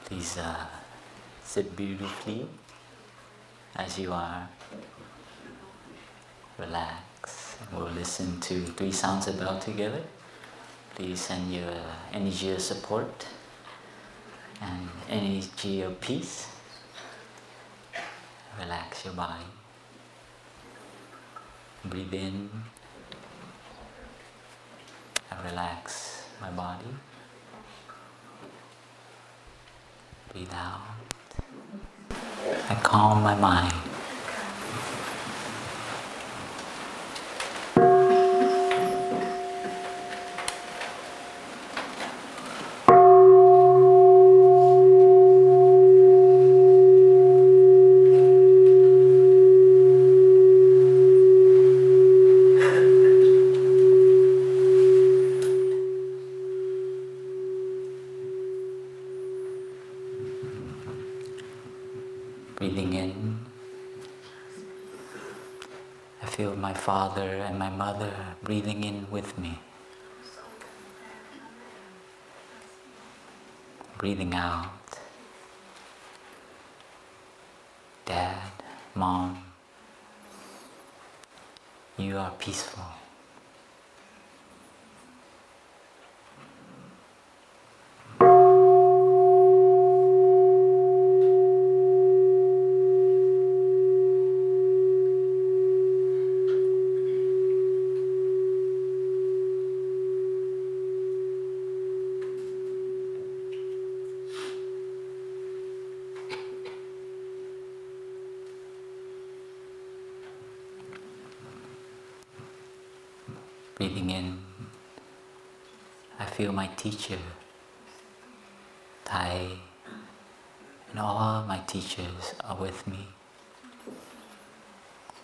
Please sit beautifully as you are. Relax. We'll listen to 3 sounds of bell together. Please send your energy of support and energy of peace. Relax your body. Breathe in. I relax my body. Breathe out. I calm my mind. Breathing in, I feel my father and my mother breathing in with me. Breathing out, Dad, Mom, you are peaceful. Breathing in, I feel my teacher, Thai, and all my teachers are with me,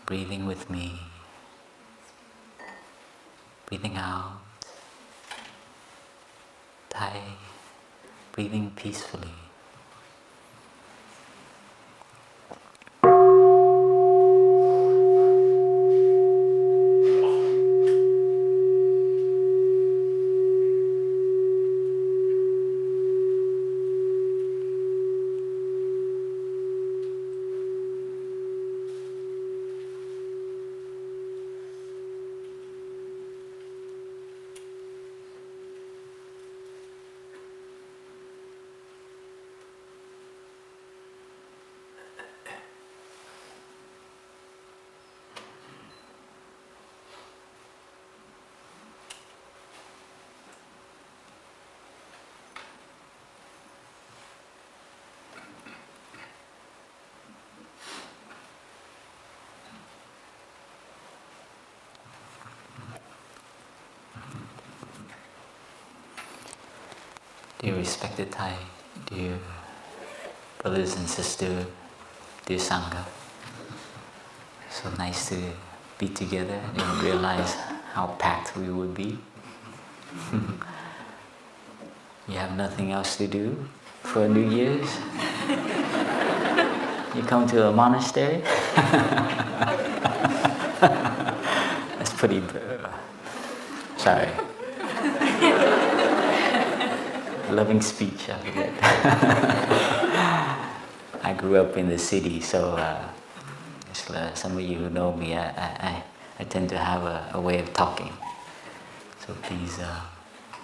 breathing with me. Breathing out, Thai, breathing peacefully. Dear respected Thai, dear brothers and sisters, dear Sangha, so nice to be together. I didn't realize how packed we would be. You have nothing else to do for New Year's? You come to a monastery? That's pretty... sorry. Loving speech, I forget. I grew up in the city, so some of you who know me, I tend to have a way of talking. So please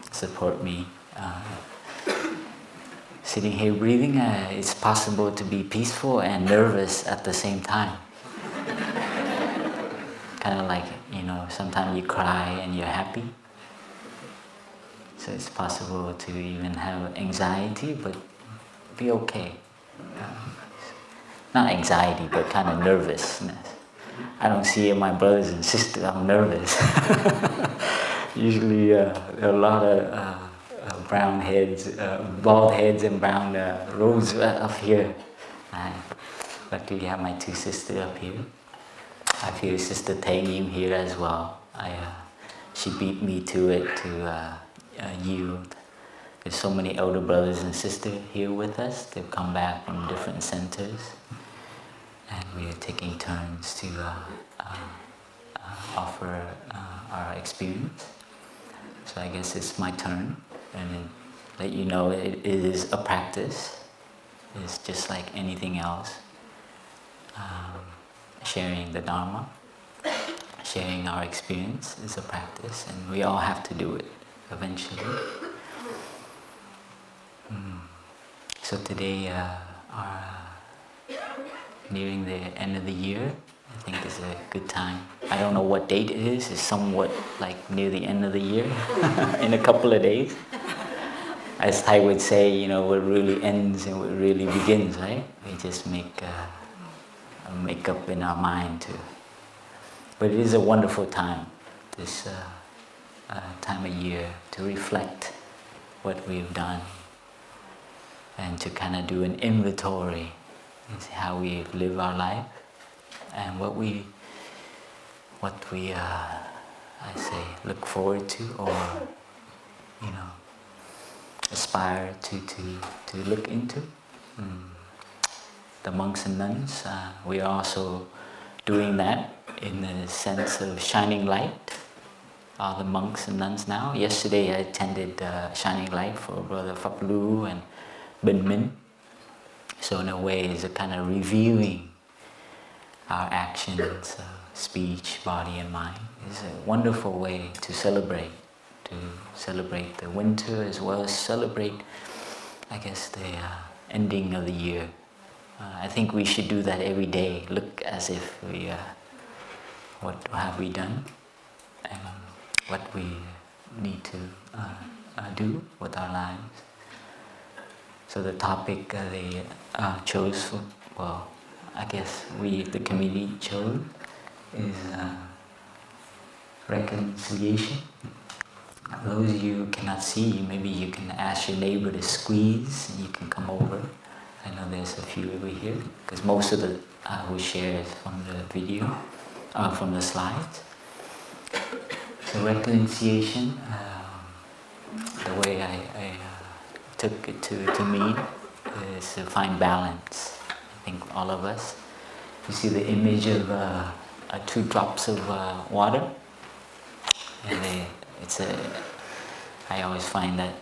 support me. Sitting here breathing, it's possible to be peaceful and nervous at the same time. Kind of like, sometimes you cry and you're happy. So it's possible to even have anxiety, but be okay. Not anxiety, but kind of nervousness. I don't see my brothers and sisters, I'm nervous. Usually there are a lot of brown heads, bald heads and brown rows up here. Luckily I have my 2 sisters up here. I feel Sister Taenim here as well. She beat me to it to yield. There's so many elder brothers and sisters here with us. They've come back from different centers, and we are taking turns to offer our experience. So I guess it's my turn, and let you know it is a practice. is just like anything else. Sharing the Dharma, sharing our experience is a practice, and we all have to do it eventually. So today, nearing the end of the year, I think is a good time. I don't know what date it is. It's somewhat like near the end of the year, in a couple of days. As Thai would say, you know, what really ends and what really begins, right? We just make up in our mind too. But it is a wonderful time, this time of year, to reflect what we've done and to kind of do an inventory and see how we live our life and what we I say look forward to, or you know, aspire to look into. The monks and nuns, we are also doing that in the sense of shining light. All the monks and nuns now. Yesterday I attended Shining Light for Brother Phap Lu and Ben Min. So in a way it's a kind of reviewing our actions, speech, body and mind. It's a wonderful way to celebrate the winter as well as celebrate, I guess, the ending of the year. I think we should do that every day. Look as if we, what have we done, and what we need to do with our lives. So the topic they chose, well, I guess the community chose, is reconciliation. Those of you who cannot see, maybe you can ask your neighbor to squeeze and you can come over. I know there's a few over here, because most of the who share is from the video, from the slides. So reconciliation, the way I took it to mean is to find balance. I think all of us. You see the image of 2 drops of water, and I always find that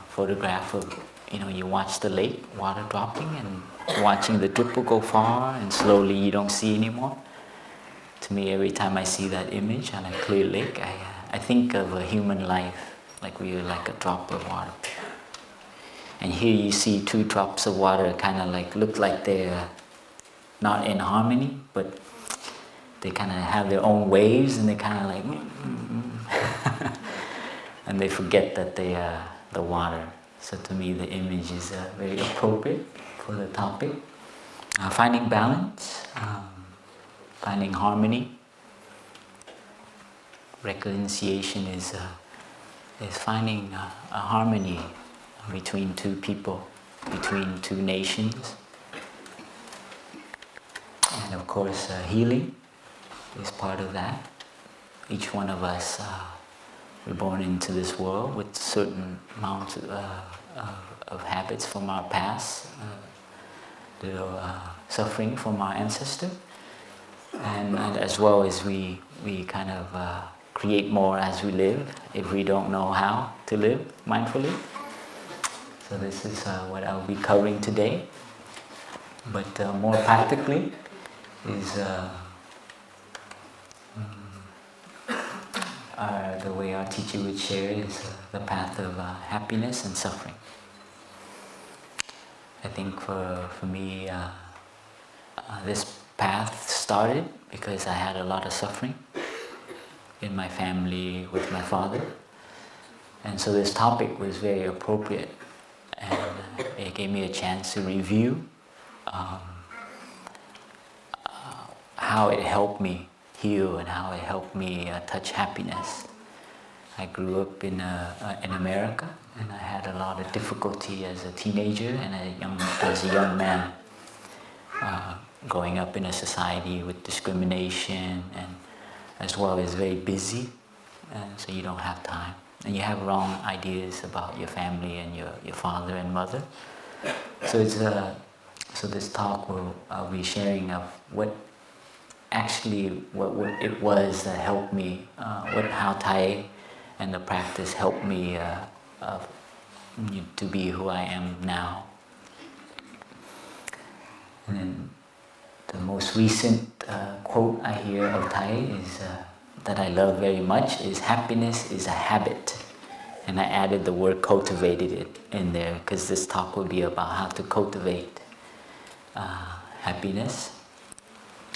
photograph of, you know, you watch the lake, water dropping, and watching the drip will go far, and slowly you don't see anymore. To me, every time I see that image on a clear lake, I think of a human life, like we are like a drop of water. And here you see 2 drops of water kind of like look like they're not in harmony, but they kind of have their own waves, and they kind of like and they forget that they are the water. So to me, the image is very appropriate for the topic. Finding balance, finding harmony. Reconciliation is finding a harmony between 2 people, between 2 nations. And of course, healing is part of that. Each one of us, we're born into this world with certain amounts of habits from our past, little suffering from our ancestors, and as well as we kind of create more as we live, if we don't know how to live mindfully. So this is what I'll be covering today. But more practically is the way our teacher would share is the path of happiness and suffering. I think for me, this path started because I had a lot of suffering in my family with my father. And so this topic was very appropriate, and it gave me a chance to review how it helped me heal and how it helped me touch happiness. I grew up in America, and I had a lot of difficulty as a teenager and as a young man, growing up in a society with discrimination, and as well as very busy, and so you don't have time, and you have wrong ideas about your family and your father and mother. So so this talk I'll be sharing of what it was that helped me, how Thai and the practice helped me to be who I am now. And then the most recent quote I hear of Thai is that I love very much is happiness is a habit. And I added the word cultivated it in there because this talk will be about how to cultivate happiness.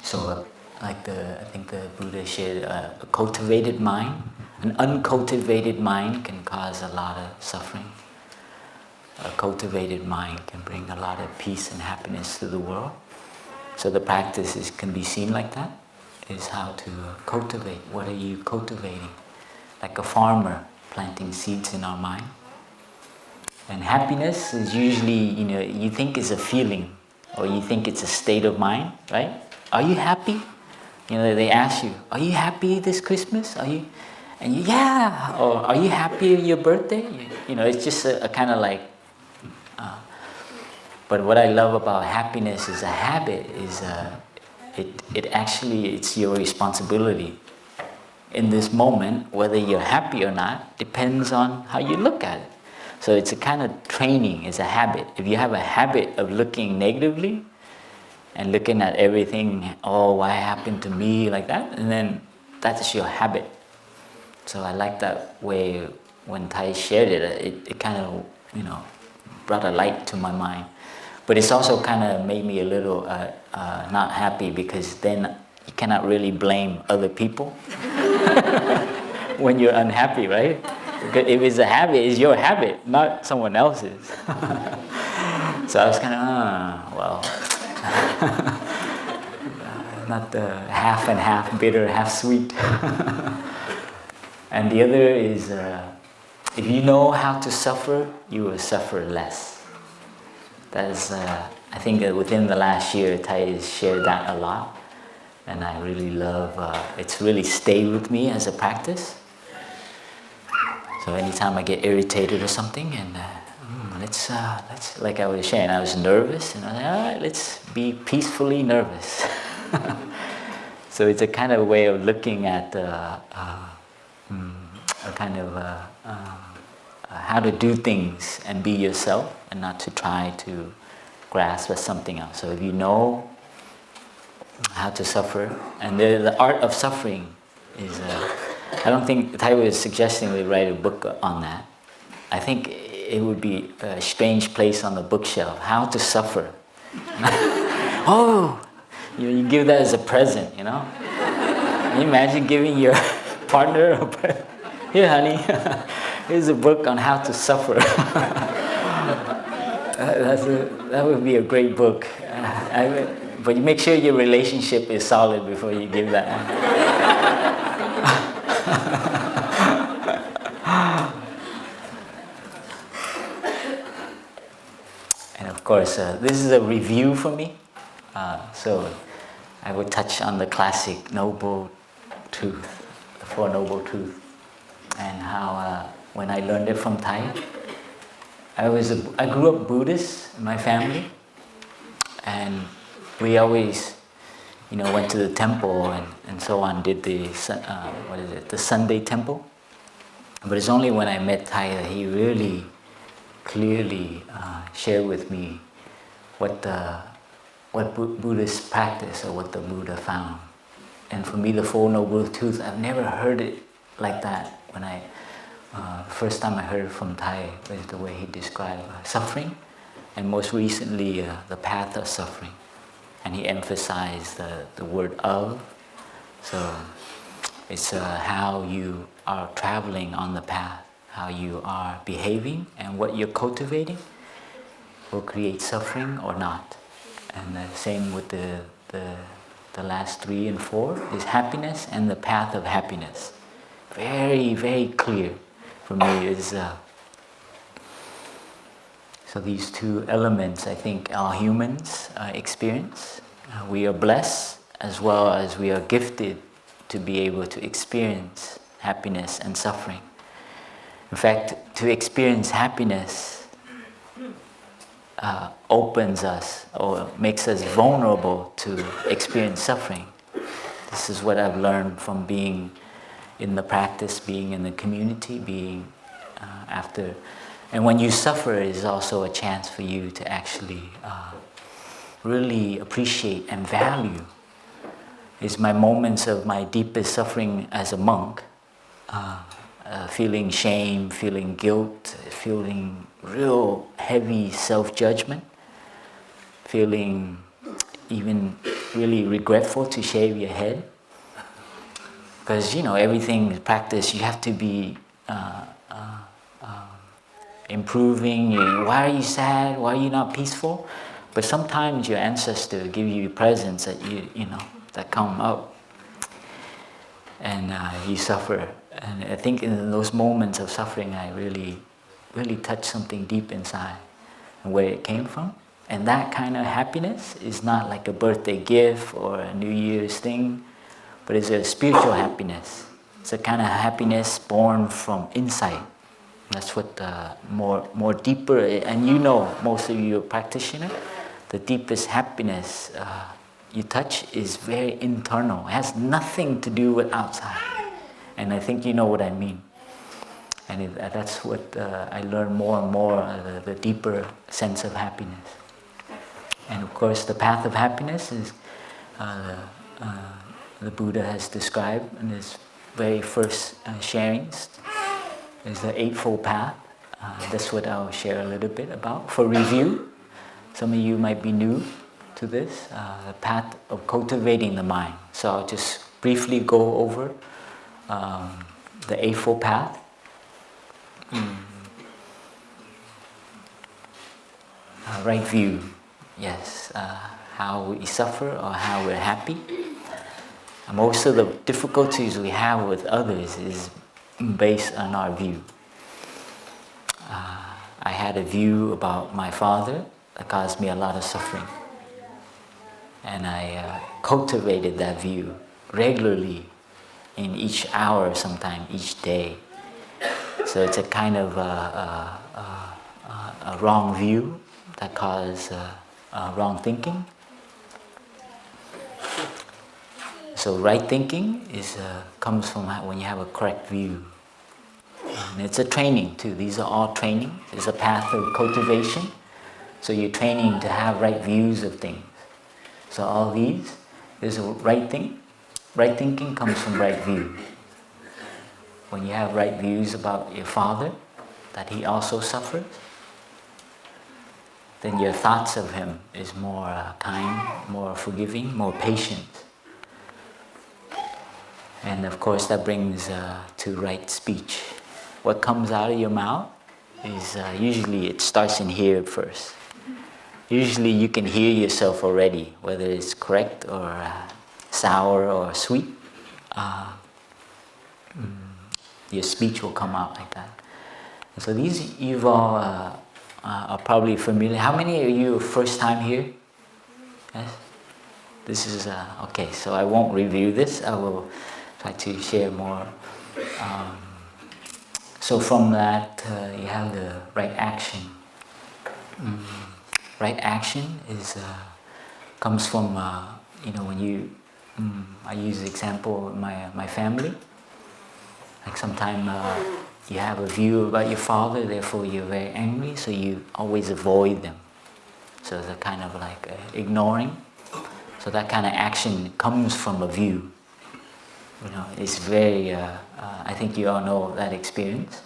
So I think the Buddha shared a cultivated mind. An uncultivated mind can cause a lot of suffering. A cultivated mind can bring a lot of peace and happiness to the world. So the practice can be seen like that, is how to cultivate. What are you cultivating? Like a farmer planting seeds in our mind. And happiness is usually, you think it's a feeling, or you think it's a state of mind, right? Are you happy? They ask you, are you happy this Christmas? And you, yeah. Or are you happy on your birthday? It's just a kind of like, but what I love about happiness is a habit, is it's your responsibility. In this moment, whether you're happy or not, depends on how you look at it. So it's a kind of training, it's a habit. If you have a habit of looking negatively and looking at everything, oh, why happened to me, like that, and then that's your habit. So I like that way when Thai shared it, it kind of, brought a light to my mind. But it's also kind of made me a little not happy, because then you cannot really blame other people when you're unhappy, right? Because if it's a habit, it's your habit, not someone else's. So I was kind of, well, not the half and half, bitter, half sweet. And the other is, if you know how to suffer, you will suffer less. That is, I think within the last year, Thai has shared that a lot. And I really love, it's really stayed with me as a practice. So anytime I get irritated or something, and let's, like I was saying, I was nervous, and I was like, all right, let's be peacefully nervous. So it's a kind of way of looking at a kind of how to do things and be yourself, and not to try to grasp at something else. So if you know how to suffer, and the art of suffering is, I don't think Thai was suggesting we write a book on that. I think it would be a strange place on the bookshelf, how to suffer. Oh, you give that as a present, Can you imagine giving your partner a present? Here, honey, here's a book on how to suffer. That would be a great book. But you make sure your relationship is solid before you give that one. And of course, this is a review for me. So I would touch on the classic Noble Truth, the Four Noble Truths, and how when I learned it from Thai, I grew up Buddhist in my family, and we always, went to the temple and so on, did the Sunday temple. But it's only when I met Thai that he really clearly shared with me what Buddhists practice, or what the Buddha found. And for me, the Four Noble Truths, I've never heard it like that. When first time I heard it from Thai was the way he described suffering, and most recently the path of suffering. And he emphasized the word of. So it's how you are traveling on the path, how you are behaving, and what you're cultivating will create suffering or not. And the same with the last 3 and 4 is happiness and the path of happiness. Very, very clear for me is so these 2 elements, I think all humans experience. We are blessed, as well as we are gifted to be able to experience happiness and suffering. In fact, to experience happiness opens us, or makes us vulnerable to experience suffering. This is what I've learned from being in the practice, being in the community, being after. And when you suffer, it is also a chance for you to actually really appreciate and value is my moments of my deepest suffering as a monk, feeling shame, feeling guilt, feeling real heavy self-judgment, feeling even really regretful to shave your head. Because, everything practice, you have to be improving. Why are you sad? Why are you not peaceful? But sometimes your ancestors give you presents that that come up, and you suffer. And I think in those moments of suffering, I really, really touched something deep inside, and where it came from. And that kind of happiness is not like a birthday gift or a New Year's thing, but it's a spiritual happiness. It's a kind of happiness born from inside. That's what more deeper, and most of you are practitioners, the deepest happiness you touch is very internal. It has nothing to do with outside. And I think you know what I mean. And that's what I learn more and more, the deeper sense of happiness. And of course the path of happiness is the Buddha has described in his very first sharings, is the Eightfold Path. That's what I'll share a little bit about. For review, some of you might be new to this, the path of cultivating the mind. So I'll just briefly go over the Eightfold Path. Right view, yes, how we suffer or how we're happy. Most of the difficulties we have with others is based on our view. I had a view about my father that caused me a lot of suffering. And I cultivated that view regularly in each hour, sometime each day. So it's a kind of a wrong view that causes wrong thinking. So right thinking comes from when you have a correct view. And it's a training too. These are all training. It's a path of cultivation. So you're training to have right views of things. So all these is a right thing. Right thinking comes from right view. When you have right views about your father, that he also suffers, then your thoughts of him is more kind, more forgiving, more patient. And of course that brings to right speech. What comes out of your mouth is usually it starts in here first. Usually you can hear yourself already, whether it's correct or sour or sweet. Your speech will come out like that. And so these you've all are probably familiar. How many of you are first time here? Yes? This is, okay, so I won't review this. I will try to share more. So from that, you have the right action. Right action comes from, when you, I use the example of my family. Like sometimes you have a view about your father, therefore you're very angry, so you always avoid them. So it's a kind of like ignoring. So that kind of action comes from a view. It's very, I think you all know that experience.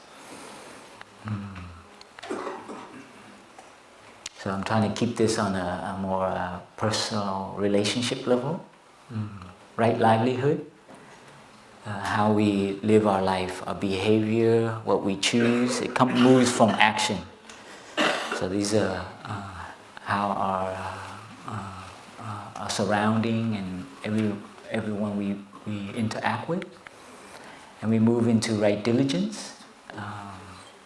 So I'm trying to keep this on a more personal relationship level. Right livelihood, how we live our life, our behavior, what we choose, it moves from action. So these are how our surrounding and everyone we interact with. And we move into right diligence,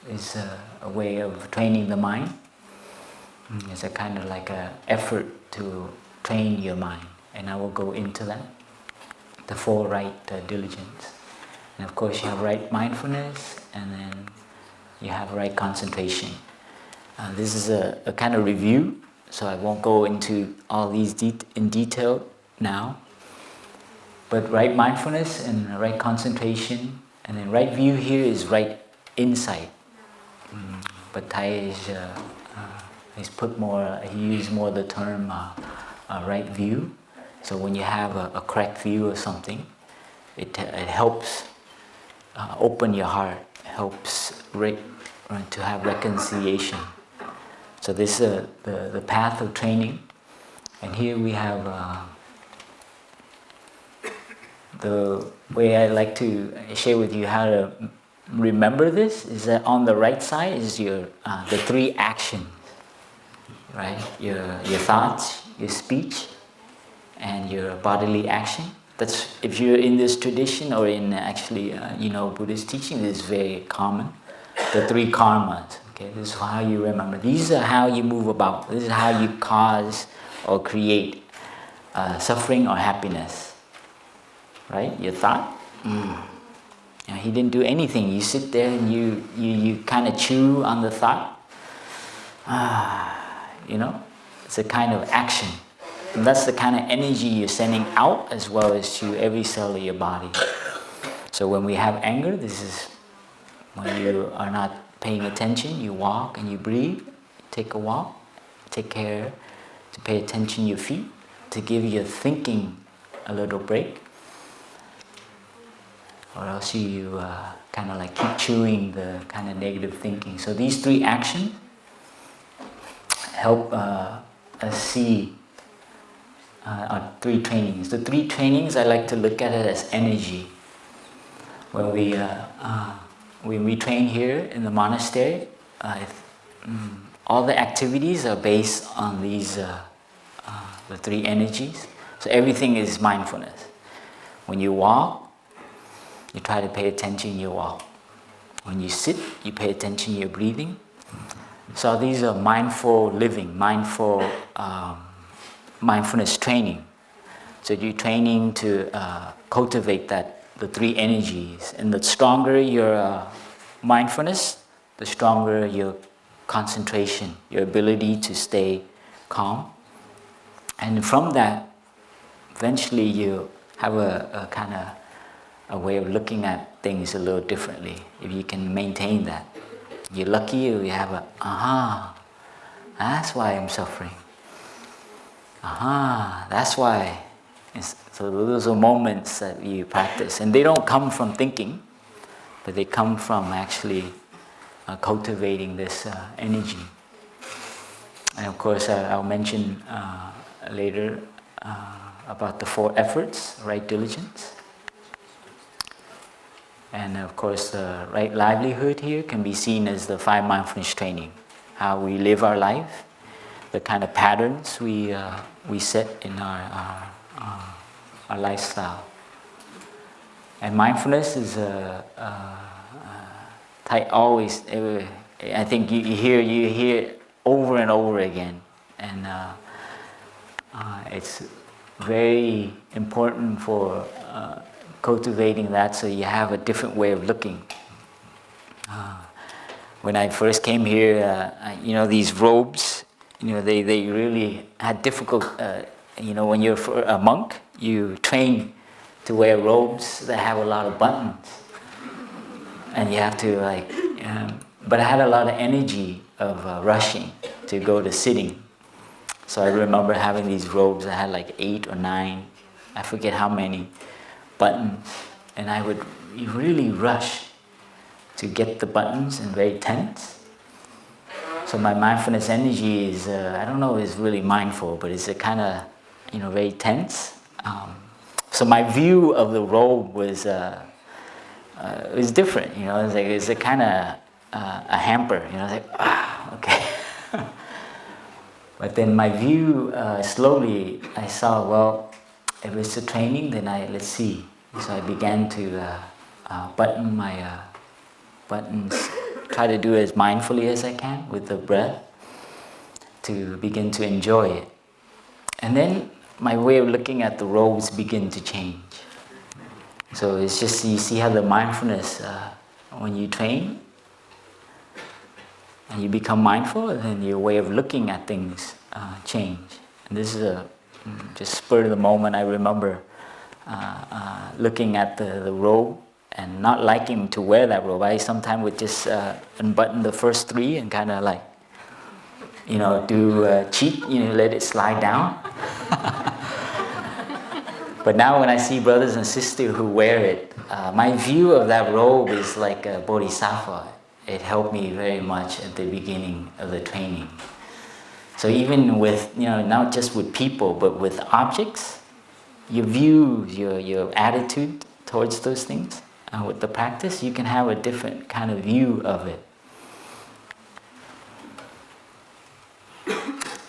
is a way of training the mind. It's a kind of like an effort to train your mind. And I will go into that. The four right diligence. And of course you have right mindfulness, and then you have right concentration. This is a kind of review, so I won't go into all these in detail now. But right mindfulness and right concentration, and then right view here is right insight. But Thai is He used more the term right view. So when you have a correct view of something, it helps open your heart, helps to have reconciliation. So this is the path of training. And here we have the way I like to share with you how to remember this is that on the right side is your the three actions, right? Your thoughts, your speech, and your bodily action. That's if you're in this tradition or in actually Buddhist teaching, this is very common. The three karmas. Okay, this is how you remember. These are how you move about. This is how you cause or create suffering or happiness. Right? Your thought. He didn't do anything. You sit there and you kind of chew on the thought. It's a kind of action. And that's the kind of energy you're sending out as well as to every cell of your body. So when we have anger, this is when you are not paying attention, you walk and you breathe, take a walk, take care to pay attention to your feet, to give your thinking a little break. Or else you kind of like keep chewing the kind of negative thinking. So these three actions help us see our three trainings. The three trainings, I like to look at it as energy. When we train here in the monastery, all the activities are based on these the three energies. So everything is mindfulness. When you walk, you try to pay attention to your walk. When you sit, you pay attention to your breathing. So these are mindful living, mindfulness training. So you're training to cultivate the three energies. And the stronger your mindfulness, the stronger your concentration, your ability to stay calm. And from that, eventually you have a kind of a way of looking at things a little differently. If you can maintain that, you're lucky if you have that's why I'm suffering. That's why. So those are moments that you practice, and they don't come from thinking, but they come from actually cultivating this energy. And of course, I'll mention later about the 4 efforts, right diligence. And of course, the right livelihood here can be seen as the 5 mindfulness training. How we live our life, the kind of patterns we set in our lifestyle. And mindfulness is always. I think you hear over and over again, and it's very important for cultivating that, so you have a different way of looking. When I first came here, these robes, they really had difficult. When you're a monk, you train to wear robes that have a lot of buttons, and you have to but I had a lot of energy of rushing to go to sitting. So I remember having these robes that had like 8 or 9, I forget how many buttons, and I would really rush to get the buttons and very tense. So my mindfulness energy is, is really mindful, but it's a kind of, very tense. So my view of the robe was different, it's a kind of a hamper, okay. But then my view, slowly, I saw, well, if it's a training, then let's see. So I began to button my buttons, try to do as mindfully as I can with the breath, to begin to enjoy it. And then my way of looking at the robes begin to change. So it's just, you see how the mindfulness, when you train, and you become mindful, and then your way of looking at things change. And this is just spur of the moment. I remember looking at the robe and not liking to wear that robe. I sometimes would just unbutton the first 3 and kind of do cheat, let it slide down. But now when I see brothers and sisters who wear it, my view of that robe is like a bodhisattva. It helped me very much at the beginning of the training. So even with, not just with people, but with objects, your views, your attitude towards those things, with the practice, you can have a different kind of view of it.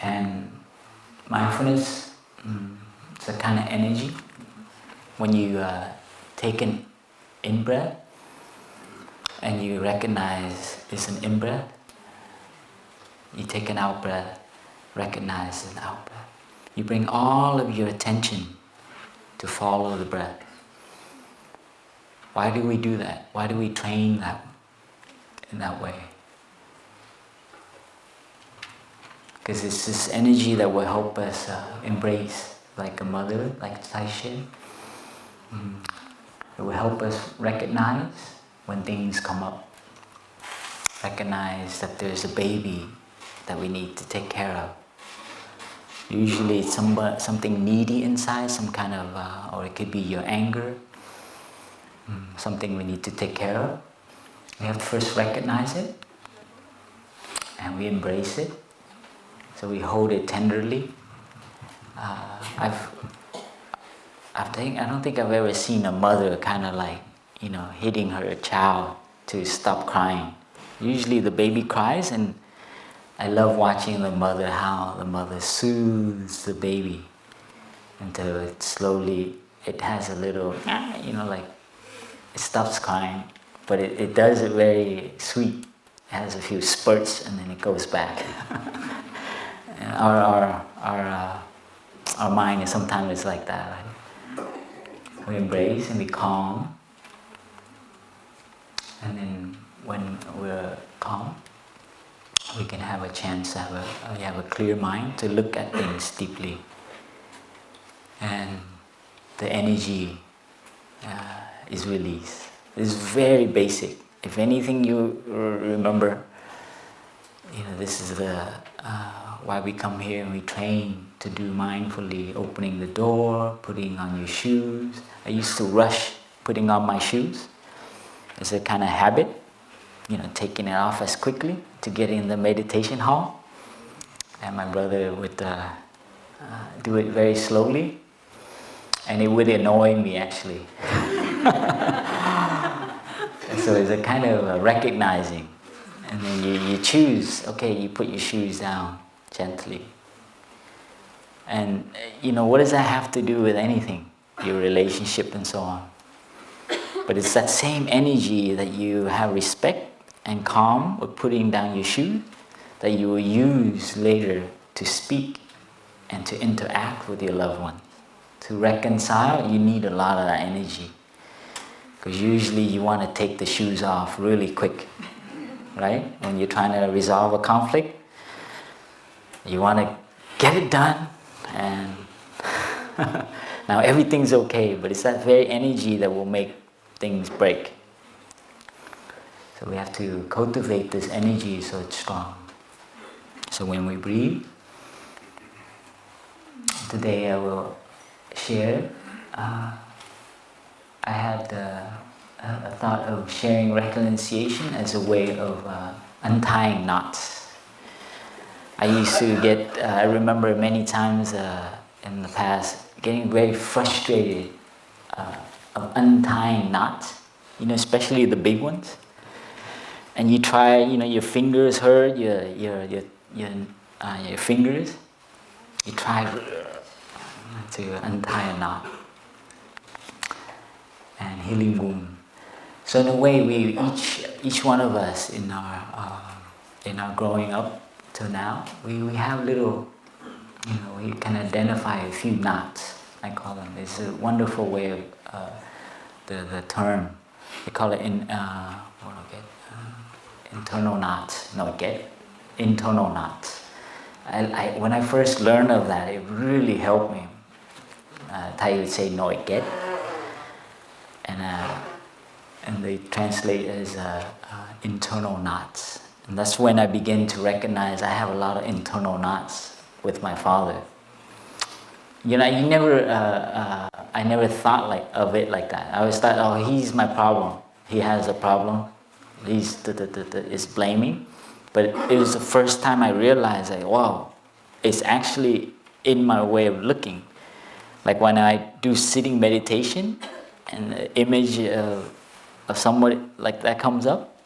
And mindfulness, it's a kind of energy. When you take an in-breath and you recognize it's an in-breath, you take an out-breath, recognize an out-breath. You bring all of your attention to follow the breath. Why do we do that? Why do we train that in that way? Because it's this energy that will help us embrace, like a mother, like Taishin. It will help us recognize when things come up. Recognize that there's a baby that we need to take care of. Usually it's something needy inside, some kind of, or it could be your anger, something we need to take care of. We have to first recognize it, and we embrace it. So we hold it tenderly. I don't think I've ever seen a mother kind of like, hitting her child to stop crying. Usually the baby cries, and I love watching how the mother soothes the baby until it slowly, it has a little, like it stops crying, but it does it very sweet. It has a few spurts and then it goes back. And our mind is sometimes like that, right? We embrace and we calm, and then when we're calm, we can have a chance to have a clear mind to look at things deeply, and the energy is released. It's very basic. If anything you remember, this is why we come here and we train to do mindfully, opening the door, putting on your shoes. I used to rush putting on my shoes. It's a kind of habit, taking it off as quickly to get in the meditation hall. And my brother would do it very slowly, and it would annoy me actually. So it's a kind of recognizing, and then you choose, okay, you put your shoes down gently. And what does that have to do with anything? Your relationship and so on. But it's that same energy that you have respect and calm with putting down your shoes that you will use later to speak and to interact with your loved one. To reconcile, you need a lot of that energy. Because usually you want to take the shoes off really quick, right? When you're trying to resolve a conflict, you want to get it done, and now everything's okay, but it's that very energy that will make things break. So we have to cultivate this energy so it's strong. So when we breathe, today I will share, I had a thought of sharing reconciliation as a way of untying knots. I used to get, I remember many times in the past, getting very frustrated of untying knots, especially the big ones. And you try, your fingers hurt, your fingers. You try to untie a knot. And healing wound. So in a way, we each one of us in our growing up till now, we have little, we can identify a few knots. I call them. It's a wonderful way of the term. They call it internal knots. Internal knots. When I first learned of that, it really helped me. Thai would say no get. And they translate as internal knots. And that's when I begin to recognize I have a lot of internal knots with my father. You know, I never thought of it like that. I always thought, oh, he's my problem. He has a problem. He's is blaming. But it was the first time I realized, like, wow, it's actually in my way of looking. Like when I do sitting meditation, and the image of somebody like that comes up,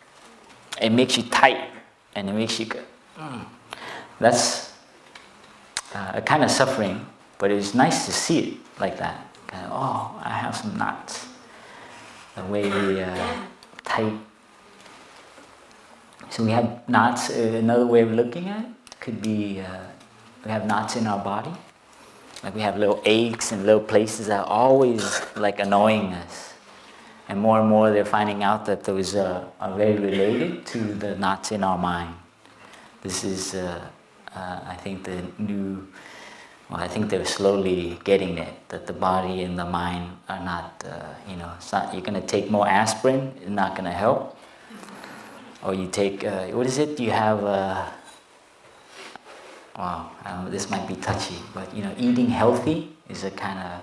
it makes you tight, and it makes you go, That's a kind of suffering, but it's nice to see it like that. Kind of, oh, I have some knots. The way we tight. So we have knots. Another way of looking at it could be we have knots in our body. Like we have little aches and little places that are always like annoying us. And more they're finding out that those are very related to the knots in our mind. This is, I think, I think they're slowly getting it, that the body and the mind are not, it's not, you're going to take more aspirin, it's not going to help. Or you take, what is it? You have, this might be touchy, but, eating healthy is a kind of,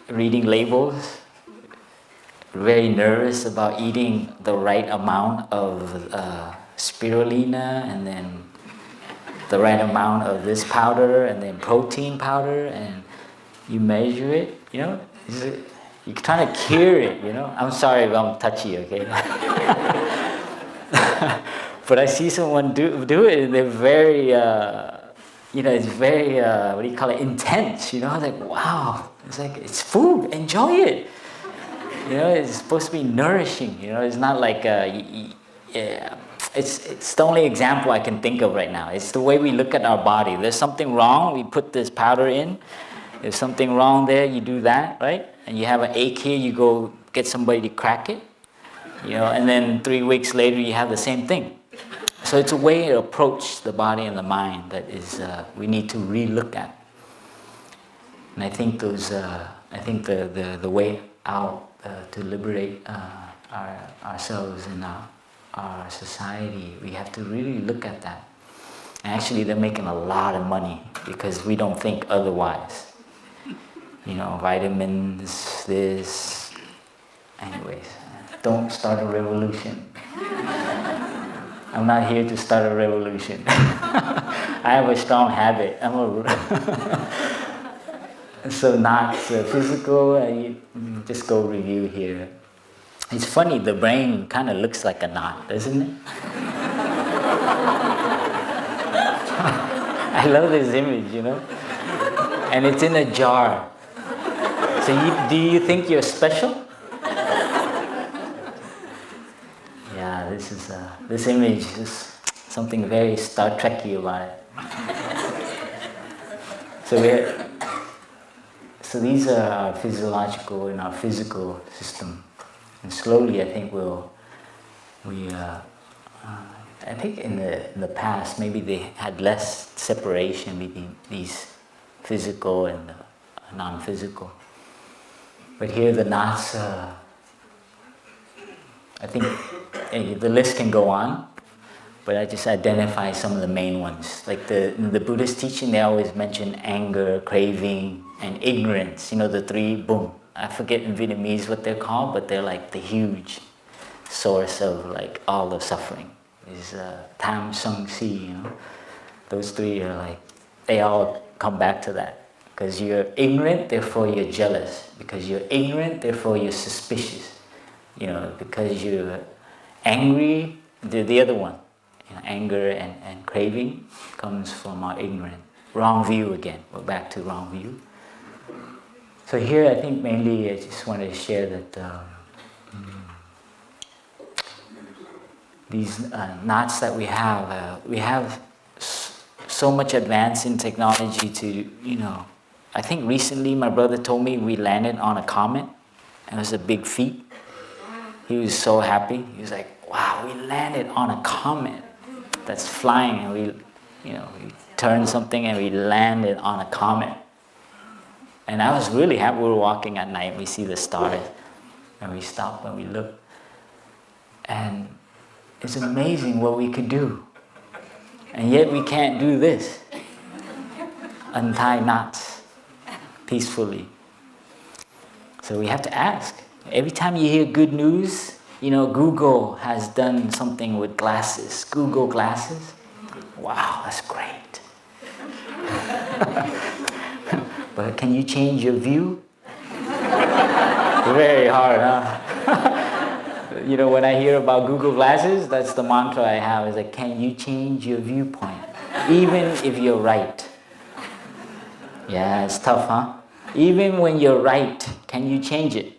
reading labels, very nervous about eating the right amount of spirulina, and then the right amount of this powder, and then protein powder, and you measure it, you're trying to cure it, I'm sorry if I'm touchy, okay? But I see someone do it, and they're very, it's very, intense, like, wow, it's like, it's food, enjoy it. It's supposed to be nourishing, it's not like, it's the only example I can think of right now. It's the way we look at our body. There's something wrong, we put this powder in. There's something wrong there, you do that, right? And you have an ache here, you go get somebody to crack it, and then 3 weeks later you have the same thing. So it's a way to approach the body and the mind that is we need to re-look at. And I think the way out to liberate ourselves and our society, we have to really look at that. And actually, they're making a lot of money because we don't think otherwise. Vitamins, this. Anyways, don't start a revolution. I'm not here to start a revolution. I have a strong habit. So not physical, just go review here. It's funny, the brain kind of looks like a knot, doesn't it? I love this image, And it's in a jar. So do you think you're special? Yeah, this image is something very Star Trek-y about it. So these are our physiological and our physical system. And slowly, I think I think in the past, maybe they had less separation between these physical and the non-physical. But here the knots, I think the list can go on, but I just identify some of the main ones. Like in the Buddhist teaching, they always mention anger, craving, and ignorance. The three, boom. I forget in Vietnamese what they're called, but they're like the huge source of like all the suffering. Is tham, sân, si, Those three are like, they all come back to that. Because you're ignorant, therefore you're jealous. Because you're ignorant, therefore you're suspicious. Because you're angry, the other one. Anger and craving comes from our ignorance. Wrong view again. We're back to wrong view. So here I think mainly I just wanted to share that these knots that we have so much advance in technology to, I think recently my brother told me we landed on a comet, and it was a big feat. He was so happy. He was like, wow, we landed on a comet that's flying, and we turned something and we landed on a comet. And I was really happy. We were walking at night, we see the stars, and we stop and we look. And it's amazing what we could do. And yet we can't do this. Untie knots peacefully. So we have to ask. Every time you hear good news, Google has done something with glasses. Google glasses. Wow, that's great. But can you change your view? Very hard, huh? When I hear about Google glasses, that's the mantra I have, is like, can you change your viewpoint? Even if you're right. Yeah, it's tough, huh? Even when you're right, can you change it?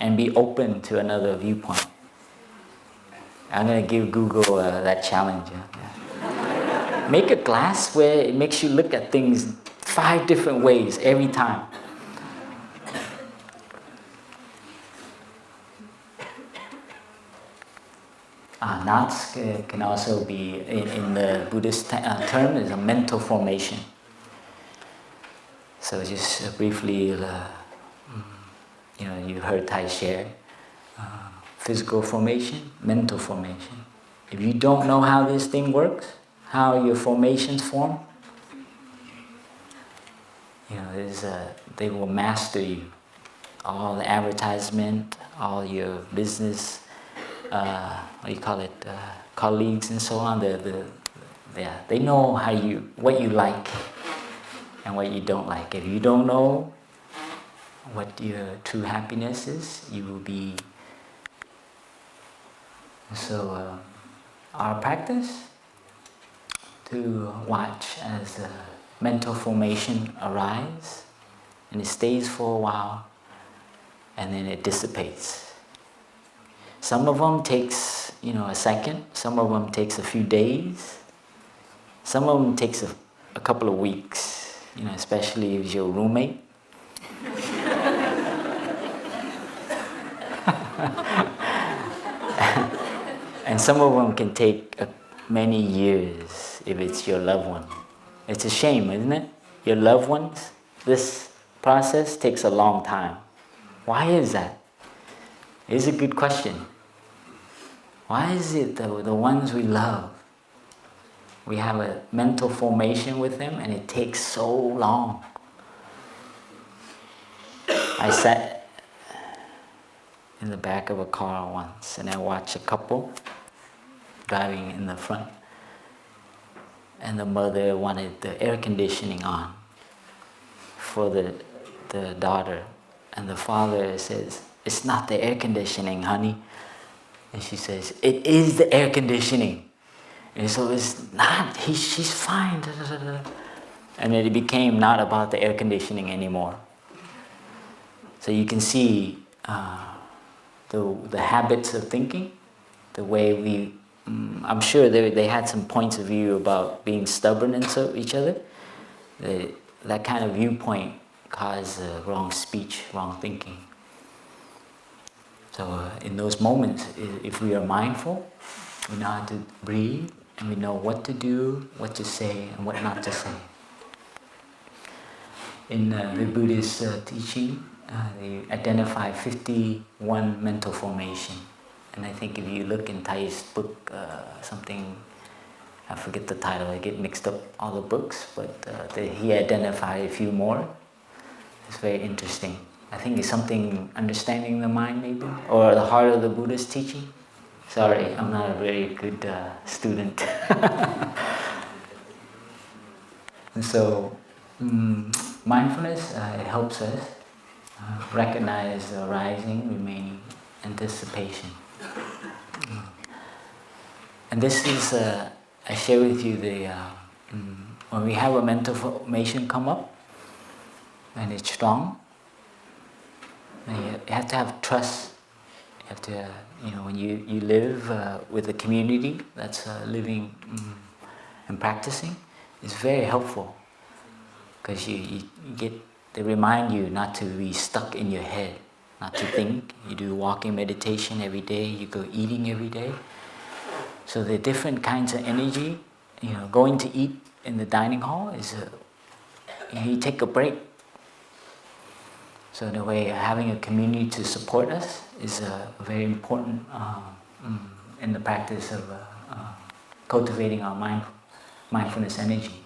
And be open to another viewpoint. I'm going to give Google that challenge. Yeah. Make a glass where it makes you look at things 5 different ways every time. Knots can also be, in the Buddhist term, is a mental formation. So just briefly, you heard Tai share. Physical formation, mental formation. If you don't know how this thing works, how your formations form, they will master you. All the advertisement, all your business, colleagues and so on, they know what you like and what you don't like. If you don't know what your true happiness is, you will be. So our practice to watch as the mental formation arise, and it stays for a while, and then it dissipates. Some of them takes a second, some of them takes a few days, some of them takes a couple of weeks, especially if it's your roommate. And some of them can take many years if it's your loved one. It's a shame, isn't it? Your loved ones, this process takes a long time. Why is that? It's a good question. Why is it that the ones we love, we have a mental formation with them and it takes so long? I sat in the back of a car once and I watched a couple driving in the front, and the mother wanted the air conditioning on for the daughter, and the father says, "It's not the air conditioning, honey." And she says, "It is the air conditioning." And so it's not, she's fine. And then it became not about the air conditioning anymore. So you can see the habits of thinking, the way we, I'm sure they had some points of view about being stubborn and so each other. That kind of viewpoint caused wrong speech, wrong thinking. So in those moments, if we are mindful, we know how to breathe, and we know what to do, what to say, and what not to say. In the Buddhist teaching, they identify 51 mental formation. And I think if you look in Thai's book, something, I forget the title, I get mixed up all the books, but he identified a few more. It's very interesting. I think it's something understanding the mind maybe, or the heart of the Buddhist teaching. Sorry, I'm not a very good student. And so, mindfulness, it helps us recognize the arising, remaining, anticipation. And this is, I share with you when we have a mental formation come up, and it's strong, and you have to have trust. You have to, when you live with a community that's living and practicing, it's very helpful, because they remind you not to be stuck in your head, not to think. You do walking meditation every day, you go eating every day. So the different kinds of energy, going to eat in the dining hall is you take a break. So in a way, having a community to support us is a very important in the practice of cultivating our mindfulness energy.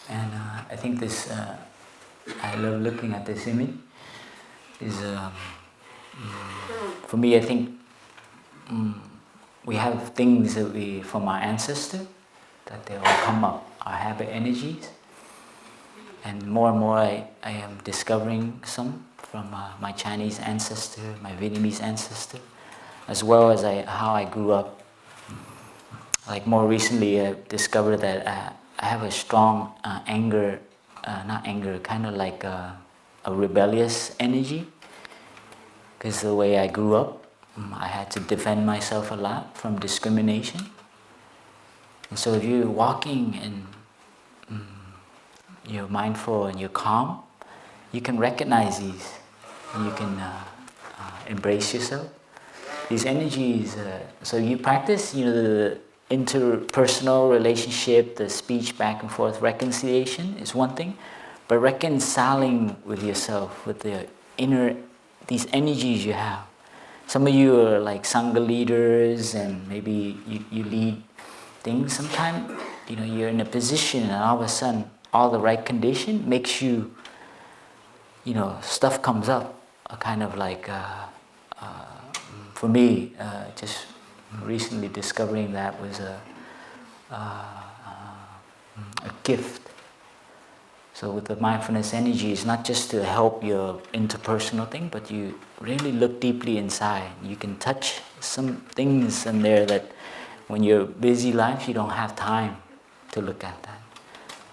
And I think this, I love looking at this image, is for me, I think we have things that from our ancestor, that they all come up, our habit energies. And more I am discovering some from my Chinese ancestor, my Vietnamese ancestor, as well as how I grew up. Like more recently, I discovered that I have a strong kind of like a rebellious energy. Because the way I grew up, I had to defend myself a lot from discrimination. And so if you're walking and you're mindful and you're calm, you can recognize these. And you can embrace yourself. These energies, so you practice, the interpersonal relationship, the speech back and forth, reconciliation is one thing, but reconciling with yourself, with the inner, these energies you have. Some of you are like Sangha leaders and maybe you lead things. Sometimes, you're in a position and all of a sudden, all the right condition makes you, stuff comes up, a kind of like, for me, just recently discovering that was a gift. So with the mindfulness energy, it's not just to help your interpersonal thing, but you really look deeply inside. You can touch some things in there that when you're busy life, you don't have time to look at that.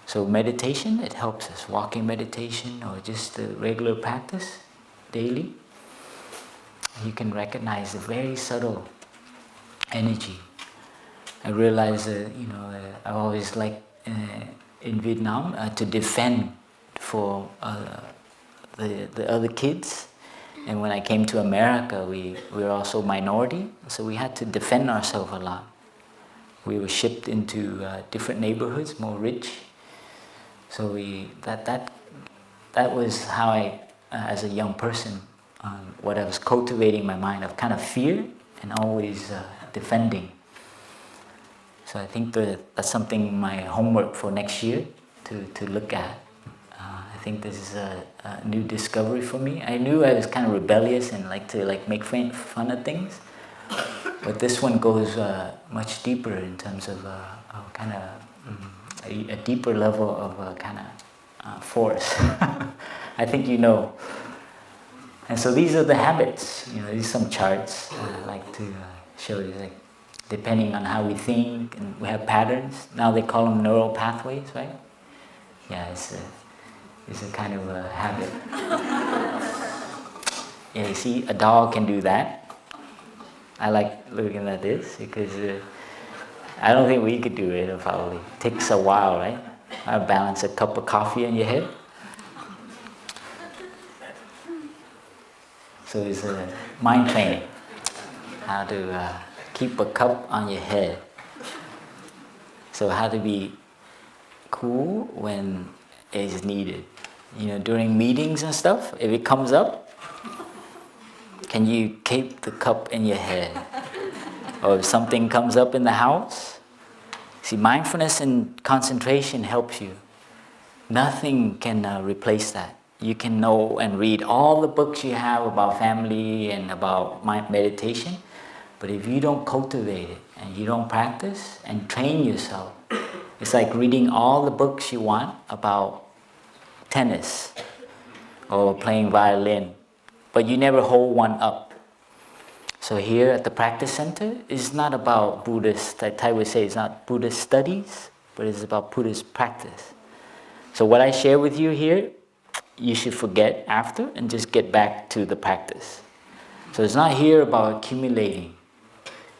So meditation, it helps us. Walking meditation or just the regular practice daily, you can recognize the very subtle energy. I realize that, I always like in Vietnam to defend for the other kids. And when I came to America, we were also minority, so we had to defend ourselves a lot. We were shipped into different neighborhoods, more rich. So that was how I, as a young person, what I was cultivating my mind of kind of fear and always defending. So I think that's something, my homework for next year to look at. I think this is a new discovery for me. I knew I was kind of rebellious and like to make fun of things, but this one goes much deeper in terms of kind of a deeper level of kind of force. I think you know. And so these are the habits. These are some charts I like to show you. Like, depending on how we think, and we have patterns. Now they call them neural pathways, right? Yeah, it's a kind of a habit. Yeah, you see, a dog can do that. I like looking at this because I don't think we could do it. It probably takes a while, right? I balance a cup of coffee on your head. So it's mind training. How to keep a cup on your head. So how to be cool when it is needed. During meetings and stuff, if it comes up, can you keep the cup in your head? Or if something comes up in the house, see, mindfulness and concentration helps you. Nothing can replace that. You can know and read all the books you have about family and about meditation, but if you don't cultivate it and you don't practice and train yourself, it's like reading all the books you want about tennis or playing violin, but you never hold one up. So here at the practice center, it's not about Buddhist, I would say it's not Buddhist studies, but it's about Buddhist practice. So what I share with you here, you should forget after and just get back to the practice. So it's not here about accumulating.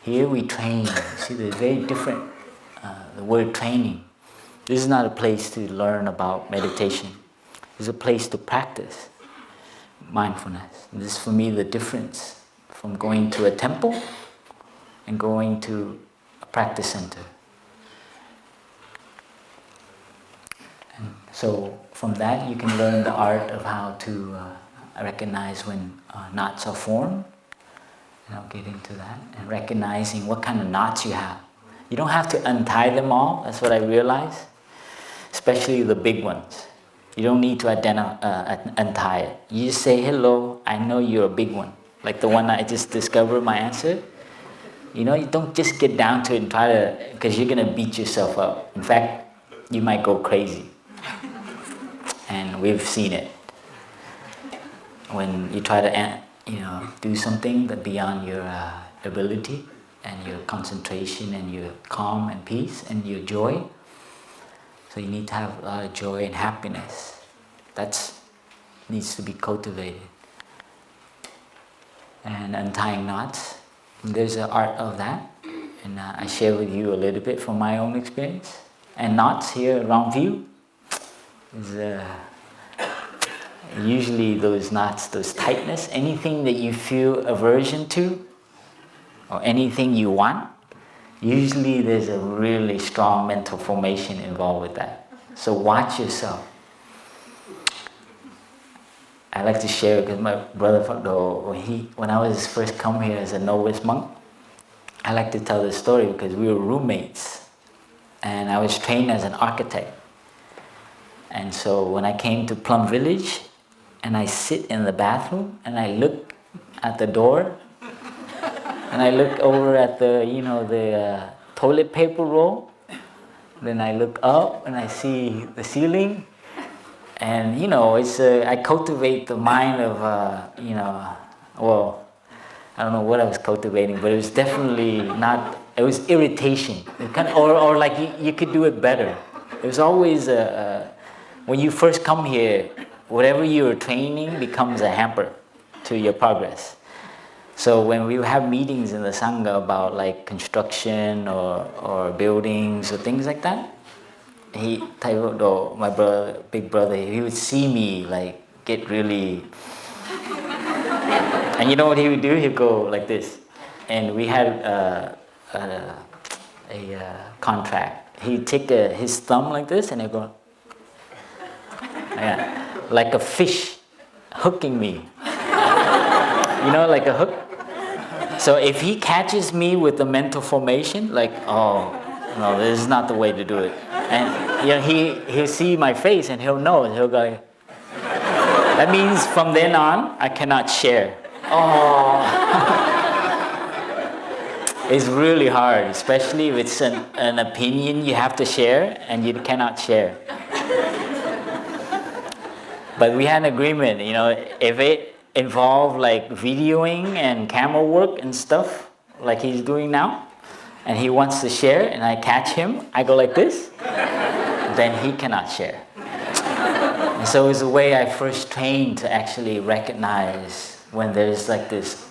Here we train. See, there's very different, the word training. This is not a place to learn about meditation. It's a place to practice mindfulness. And this is for me the difference from going to a temple and going to a practice center. And so from that you can learn the art of how to recognize when knots are formed, get into that and recognizing what kind of knots you have. You don't have to untie them all. That's what I realized, especially the big ones. You don't need to untie it. You just say, hello, I know you're a big one. Like the one I just discovered my answer. You don't just get down to it and try to, because you're going to beat yourself up. In fact, you might go crazy. And we've seen it. When you try to, do something that beyond your ability and your concentration and your calm and peace and your joy. So you need to have a lot of joy and happiness. That needs to be cultivated. And untying knots, there's an art of that. And I share with you a little bit from my own experience. And knots here around you is usually those knots, those tightness, anything that you feel aversion to or anything you want, usually there's a really strong mental formation involved with that. So watch yourself. I like to share because my brother, when I was first come here as a novice monk, I like to tell this story because we were roommates and I was trained as an architect. And so when I came to Plum Village and I sit in the bathroom and I look at the door and I look over at the toilet paper roll, then I look up and I see the ceiling. And I cultivate the mind of, I don't know what I was cultivating, but it was definitely not, it was irritation. It or like you could do it better. It was always, when you first come here, whatever you were training becomes a hamper to your progress. So when we have meetings in the Sangha about like construction or buildings or things like that, my brother, big brother, he would see me like get really, and you know what he would do? He'd go like this, and we had a contract. He'd take his thumb like this, and he'd go, like a fish hooking me, like a hook. So if he catches me with the mental formation, like, oh no, this is not the way to do it. And he'll see my face and he'll know, and he'll go, that means from then on, I cannot share. Oh. It's really hard, especially if it's an opinion you have to share and you cannot share. But we had an agreement, if it involved like videoing and camera work and stuff, like he's doing now, and he wants to share, and I catch him, I go like this, then he cannot share. And so it's a way I first trained to actually recognize when there's like this,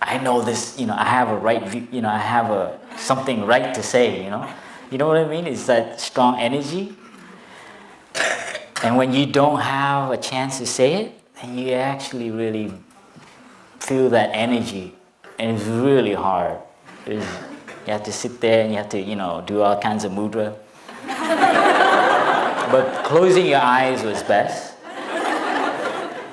I know this, I have a right view, I have something right to say, You know what I mean? It's that strong energy. And when you don't have a chance to say it, then you actually really feel that energy. And it's really hard. You have to sit there and you have to, do all kinds of mudra. But closing your eyes was best.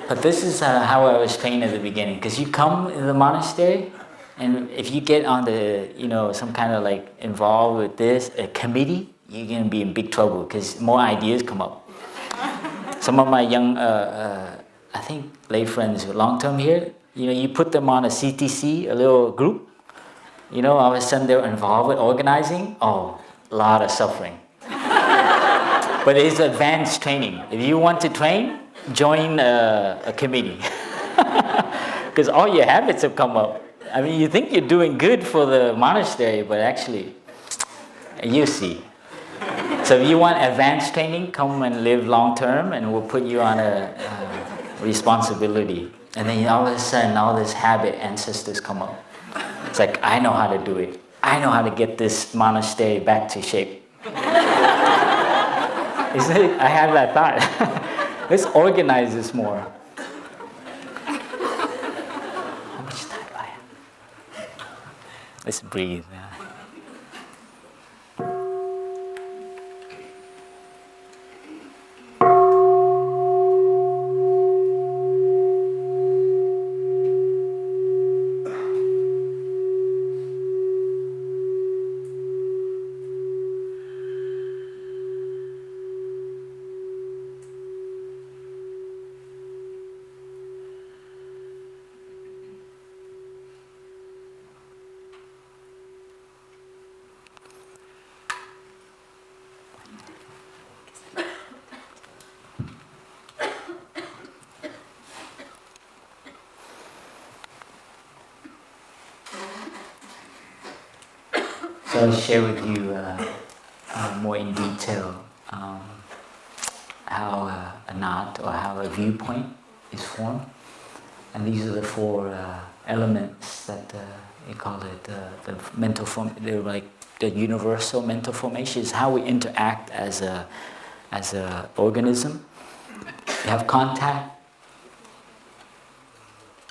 But this is how I was trained at the beginning. Because you come in the monastery, and if you get on the, some kind of like involved with this, a committee, you're going to be in big trouble because more ideas come up. Some of my young, I think, lay friends, long-term here, you put them on a CTC, a little group, all of a sudden they're involved with organizing, a lot of suffering. But it's advanced training. If you want to train, join a committee. Because all your habits have come up. I mean, you think you're doing good for the monastery, but actually, you see. So if you want advanced training, come and live long term, and we'll put you on a responsibility. And then all of a sudden, all this habit ancestors come up. It's like, I know how to do it. I know how to get this monastery back to shape. I have that thought. Let's organize this more. How much time do I have? Let's breathe. So I'll share with you more in detail how a knot or how a viewpoint is formed. And these are the four elements that you call it the mental form. They're like the universal mental formation. Is how we interact as a organism. You have contact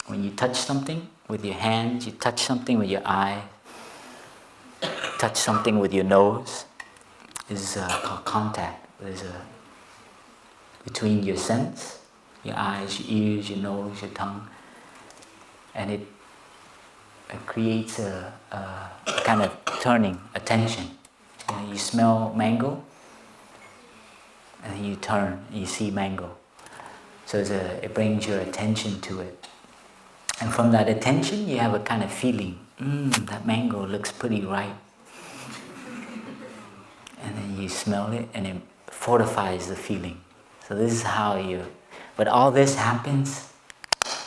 when you touch something with your hands. You touch something with your eye. Touch something with your nose. Is called contact. There's between your sense, your eyes, your ears, your nose, your tongue, and it creates a kind of turning attention. You know, you smell mango, and then you turn and you see mango. So it brings your attention to it, and from that attention, you have a kind of feeling. That mango looks pretty ripe, and then you smell it, and it fortifies the feeling. So this is how but all this happens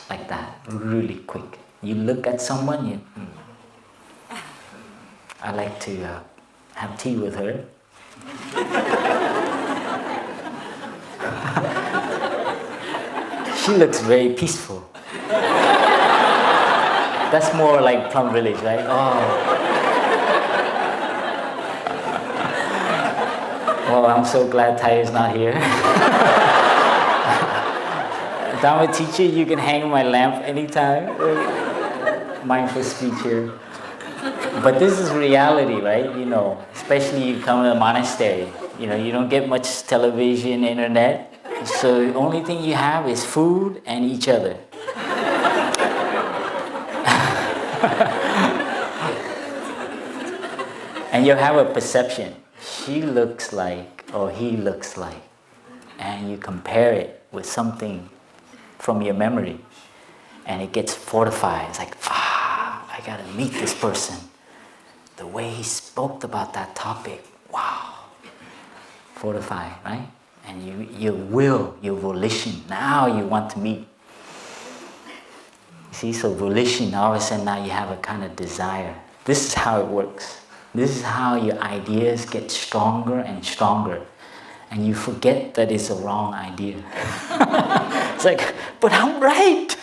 like that, really quick. You look at someone, I like to have tea with her. She looks very peaceful. That's more like Plum Village, right? Oh. Well, I'm so glad Thai is not here. Dharma teacher, you can hang my lamp anytime. Mindful speech here. But this is reality, right? You know, especially you come to a monastery. You know, you don't get much television, internet. So the only thing you have is food and each other. And you'll have a perception. She looks like, or he looks like. And you compare it with something from your memory. And it gets fortified. It's like, I gotta meet this person. The way he spoke about that topic, wow. Fortified, right? And your will, your volition, now you want to meet. See, so volition, all of a sudden now you have a kind of desire. This is how it works. This is how your ideas get stronger and stronger. And you forget that it's a wrong idea. It's like, but I'm right.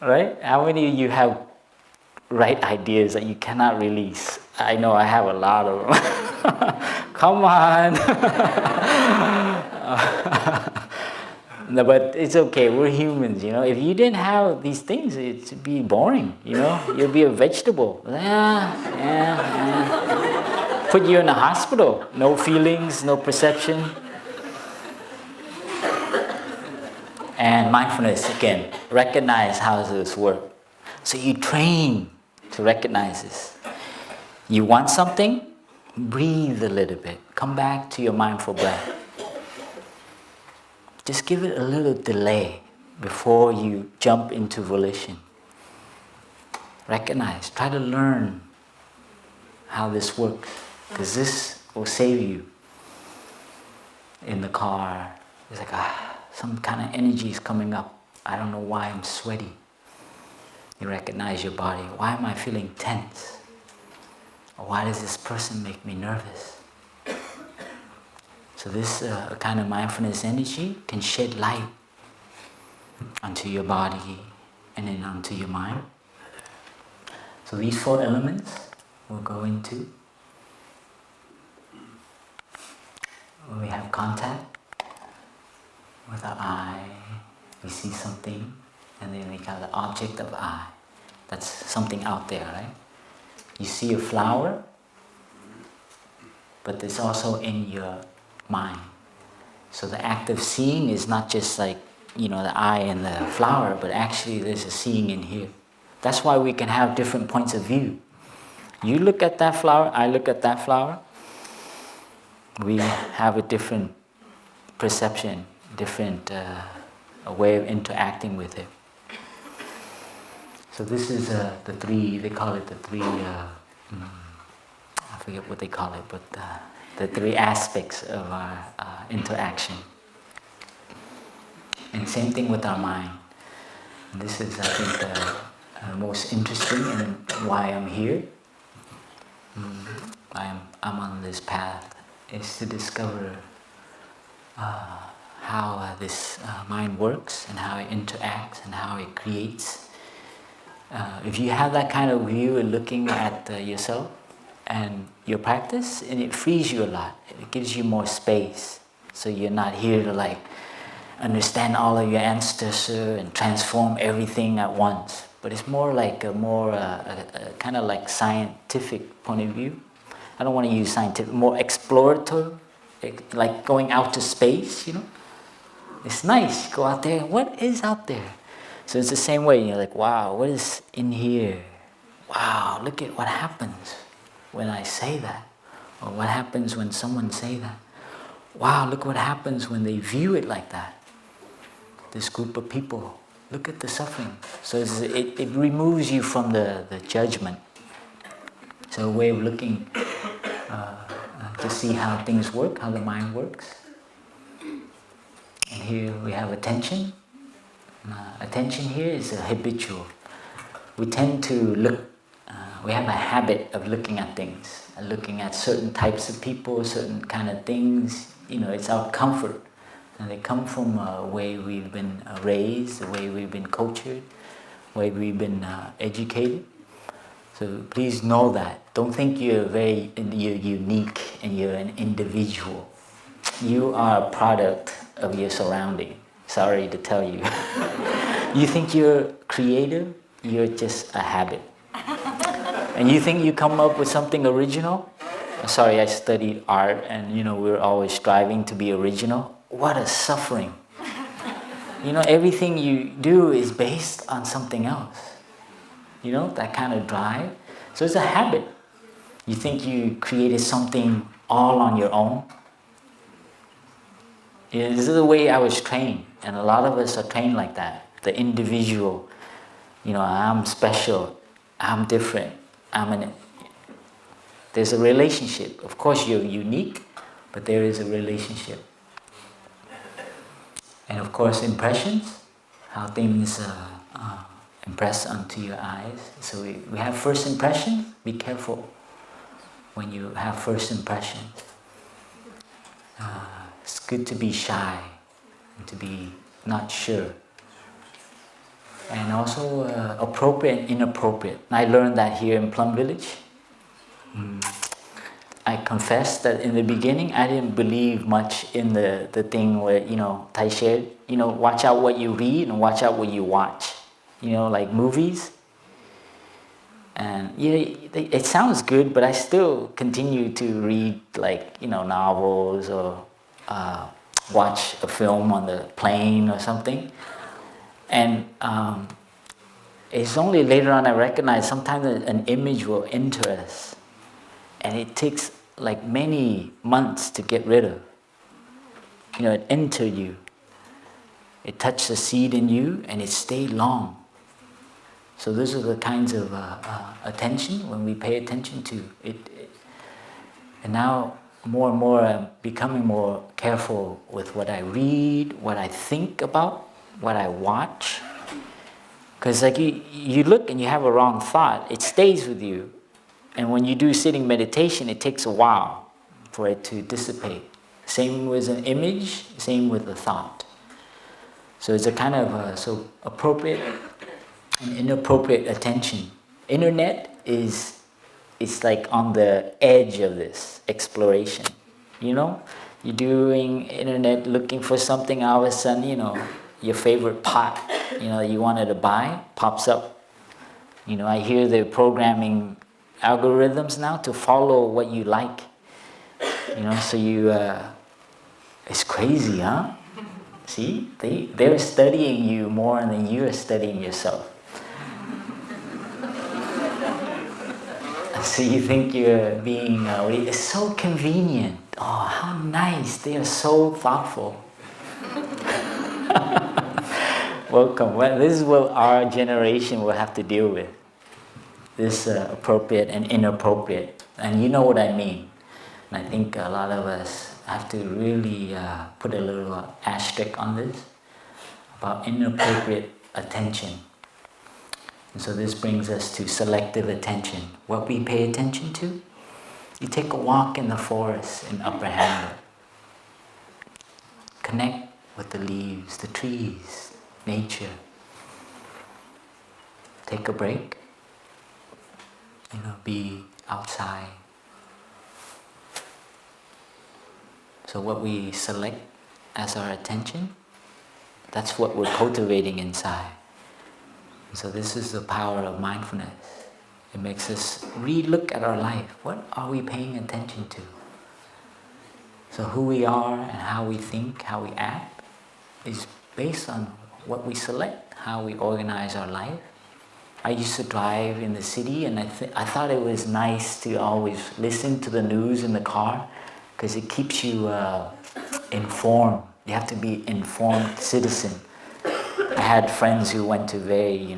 Right? How many of you have right ideas that you cannot release? I know I have a lot of them. Come on. No, but it's okay, we're humans, you know. If you didn't have these things, it'd be boring, you know. You'd be a vegetable. Put you in a hospital. No feelings, no perception. And mindfulness, again, recognize how this works. So you train to recognize this. You want something? Breathe a little bit. Come back to your mindful breath. Just give it a little delay before you jump into volition. Recognize, try to learn how this works, because this will save you. In the car, it's like, some kind of energy is coming up. I don't know why I'm sweaty. You recognize your body. Why am I feeling tense? Or why does this person make me nervous? So this kind of mindfulness energy can shed light onto your body and then onto your mind. So these four elements we'll go into. When we have contact with our eye, we see something, and then we have the object of eye. That's something out there, right? You see a flower, but it's also in your mind. So the act of seeing is not just like, you know, the eye and the flower, but actually there's a seeing in here. That's why we can have different points of view. You look at that flower, I look at that flower. We have a different perception, different a way of interacting with it. So this is the three, they call it the three, I forget what they call it, but the three aspects of our interaction. And same thing with our mind. And this is, I think, the most interesting and why I'm here. I'm on this path is to discover how this mind works and how it interacts and how it creates. If you have that kind of view and looking at yourself and your practice, and it frees you a lot. It gives you more space. So you're not here to like understand all of your ancestors and transform everything at once. But it's more like a kind of like scientific point of view. I don't want to use scientific, more exploratory, like going out to space, you know. It's nice, go out there, what is out there? So it's the same way, you're like, wow, what is in here? Wow, look at what happens when I say that. Or what happens when someone say that. Wow, look what happens when they view it like that. This group of people, look at the suffering. So it removes you from the judgment. So a way of looking to see how things work, how the mind works. And here we have attention. Attention here is habitual. We tend to look, we have a habit of looking at things, looking at certain types of people, certain kind of things. You know, it's our comfort. And they come from the way we've been raised, the way we've been cultured, the way we've been educated. So please know that. Don't think you're unique and you're an individual. You are a product of your surrounding. Sorry to tell you. You think you're creative, you're just a habit. And you think you come up with something original? Sorry, I studied art and we're always striving to be original. What a suffering. Everything you do is based on something else. That kind of drive. So it's a habit. You think you created something all on your own. This is the way I was trained. And a lot of us are trained like that. The individual, I'm special, I'm different, there's a relationship. Of course you're unique, but there is a relationship. And of course impressions, how things impress onto your eyes. So we have first impressions. Be careful when you have first impressions. It's good to be shy and to be not sure. And also appropriate and inappropriate. I learned that here in Plum Village. I confess that in the beginning I didn't believe much in the thing where, Tai shared, watch out what you read and watch out what you watch. Like movies. And it sounds good, but I still continue to read novels or watch a film on the plane or something. And it's only later on I recognize sometimes an image will enter us. And it takes like many months to get rid of. It entered you. It touched the seed in you and it stayed long. So those are the kinds of attention when we pay attention to it. And now more and more I'm becoming more careful with what I read, what I think about, what I watch. Because like you look and you have a wrong thought, it stays with you. And when you do sitting meditation, it takes a while for it to dissipate. Same with an image, same with a thought. So it's a kind of so appropriate and inappropriate attention. Internet is like on the edge of this exploration. You're doing internet looking for something, all of a sudden, your favorite pot, you wanted to buy, pops up. I hear they're programming algorithms now to follow what you like. So it's crazy, huh? See, they're studying you more than you are studying yourself. So you think you're being, it's so convenient. Oh, how nice, they are so thoughtful. Welcome. Well, this is what our generation will have to deal with. This appropriate and inappropriate. And you know what I mean. And I think a lot of us have to really put a little asterisk on this about inappropriate attention. And so this brings us to selective attention. What we pay attention to. You take a walk in the forest in Upper Hamlet. Connect with the leaves, the trees, nature. Take a break. Be outside. So what we select as our attention, that's what we're cultivating inside. So this is the power of mindfulness. It makes us re-look at our life. What are we paying attention to? So who we are and how we think, how we act, is based on what we select, how we organize our life. I used to drive in the city, and I thought it was nice to always listen to the news in the car, because it keeps you informed. You have to be informed citizen. I had friends who went to very,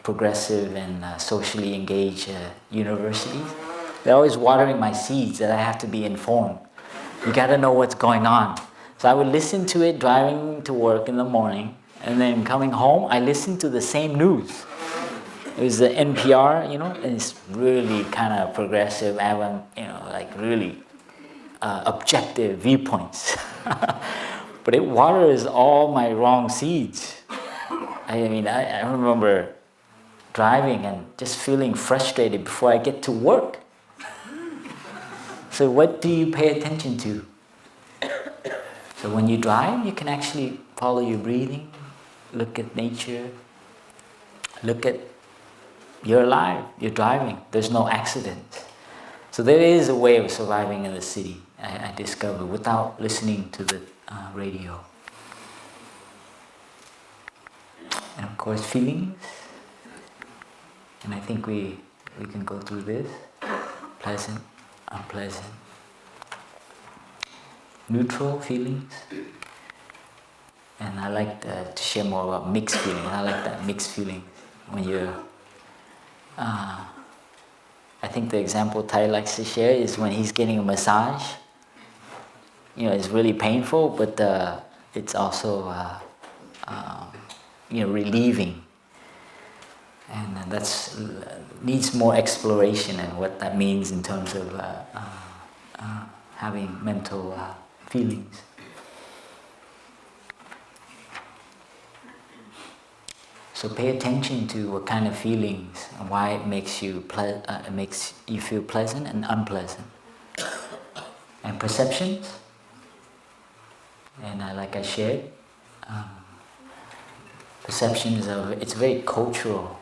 progressive and socially engaged universities. They're always watering my seeds that I have to be informed. You got to know what's going on. So I would listen to it driving to work in the morning, and then coming home, I listened to the same news. It was the NPR, and it's really kind of progressive, really objective viewpoints. But it waters all my wrong seeds. I remember driving and just feeling frustrated before I get to work. So what do you pay attention to? So when you drive, you can actually follow your breathing, look at nature, look at you're alive, you're driving, there's no accidents. So there is a way of surviving in the city, I discovered, without listening to the radio. And of course, feelings. And I think we can go through this. Pleasant, unpleasant. Neutral feelings. And I like to share more about mixed feelings. I like that mixed feeling when you're... I think the example Tai likes to share is when he's getting a massage. It's really painful, but it's also relieving. And that's needs more exploration and what that means in terms of having mental feelings. So pay attention to what kind of feelings and why it makes you feel pleasant and unpleasant. And perceptions. And like I shared, perceptions it's very cultural.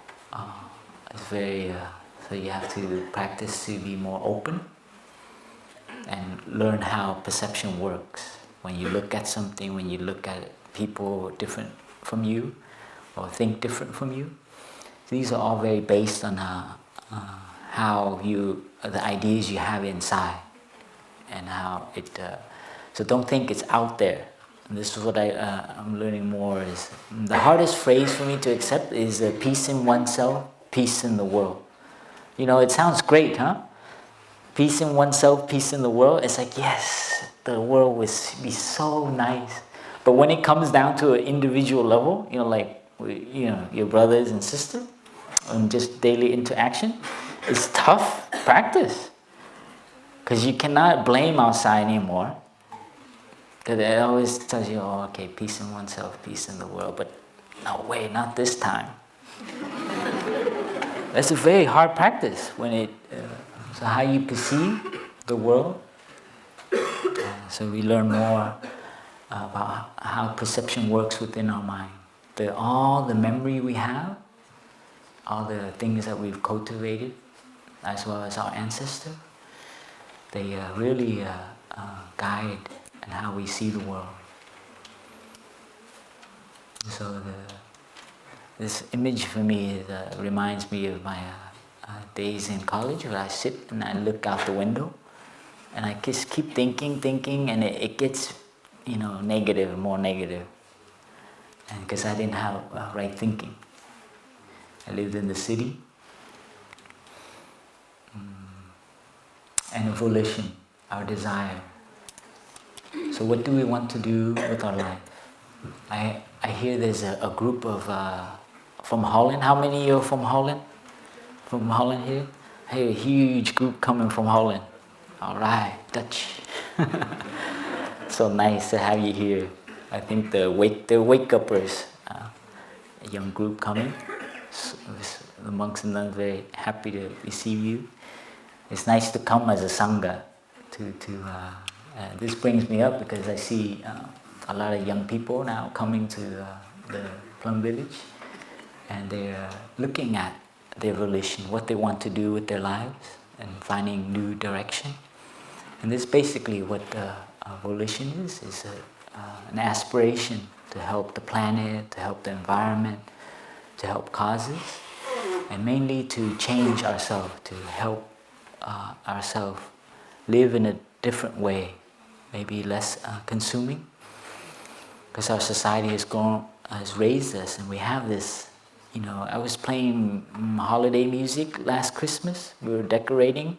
It's very so you have to practice to be more open and learn how perception works. When you look at something, when you look at people different from you, or think different from you. These are all very based on how the ideas you have inside, and how it. So don't think it's out there. And this is what I'm learning more. Is the hardest phrase for me to accept is peace in oneself, peace in the world. It sounds great, huh? Peace in oneself, peace in the world. It's like, yes, the world would be so nice. But when it comes down to an individual level, your brothers and sisters, and just daily interaction, it's tough practice. Because you cannot blame outside anymore. Because it always tells you, okay, peace in oneself, peace in the world. But no way, not this time. That's a very hard practice so how you perceive the world. So we learn more about how perception works within our mind. All the memory we have, all the things that we've cultivated, as well as our ancestors, they really guide in how we see the world. So this image for me reminds me of my days in college, where I sit and I look out the window, and I just keep thinking, and it gets, negative, more negative. And because I didn't have right thinking. I lived in the city. And volition, our desire. So what do we want to do with our life? I hear there's a group of from Holland. How many are from Holland? From Holland here? Hey, a huge group coming from Holland. All right, Dutch. So nice to have you here. I think the wake uppers, a young group coming. So, the monks and nuns very happy to receive you. It's nice to come as a sangha. This brings me up because I see a lot of young people now coming to the Plum village, and they're looking at their volition, what they want to do with their lives, and finding new direction. And this is basically what volition is an aspiration to help the planet, to help the environment, to help causes, and mainly to change ourselves, to help ourselves live in a different way, maybe less consuming, because our society has raised us, and we have this. I was playing holiday music last Christmas. We were decorating,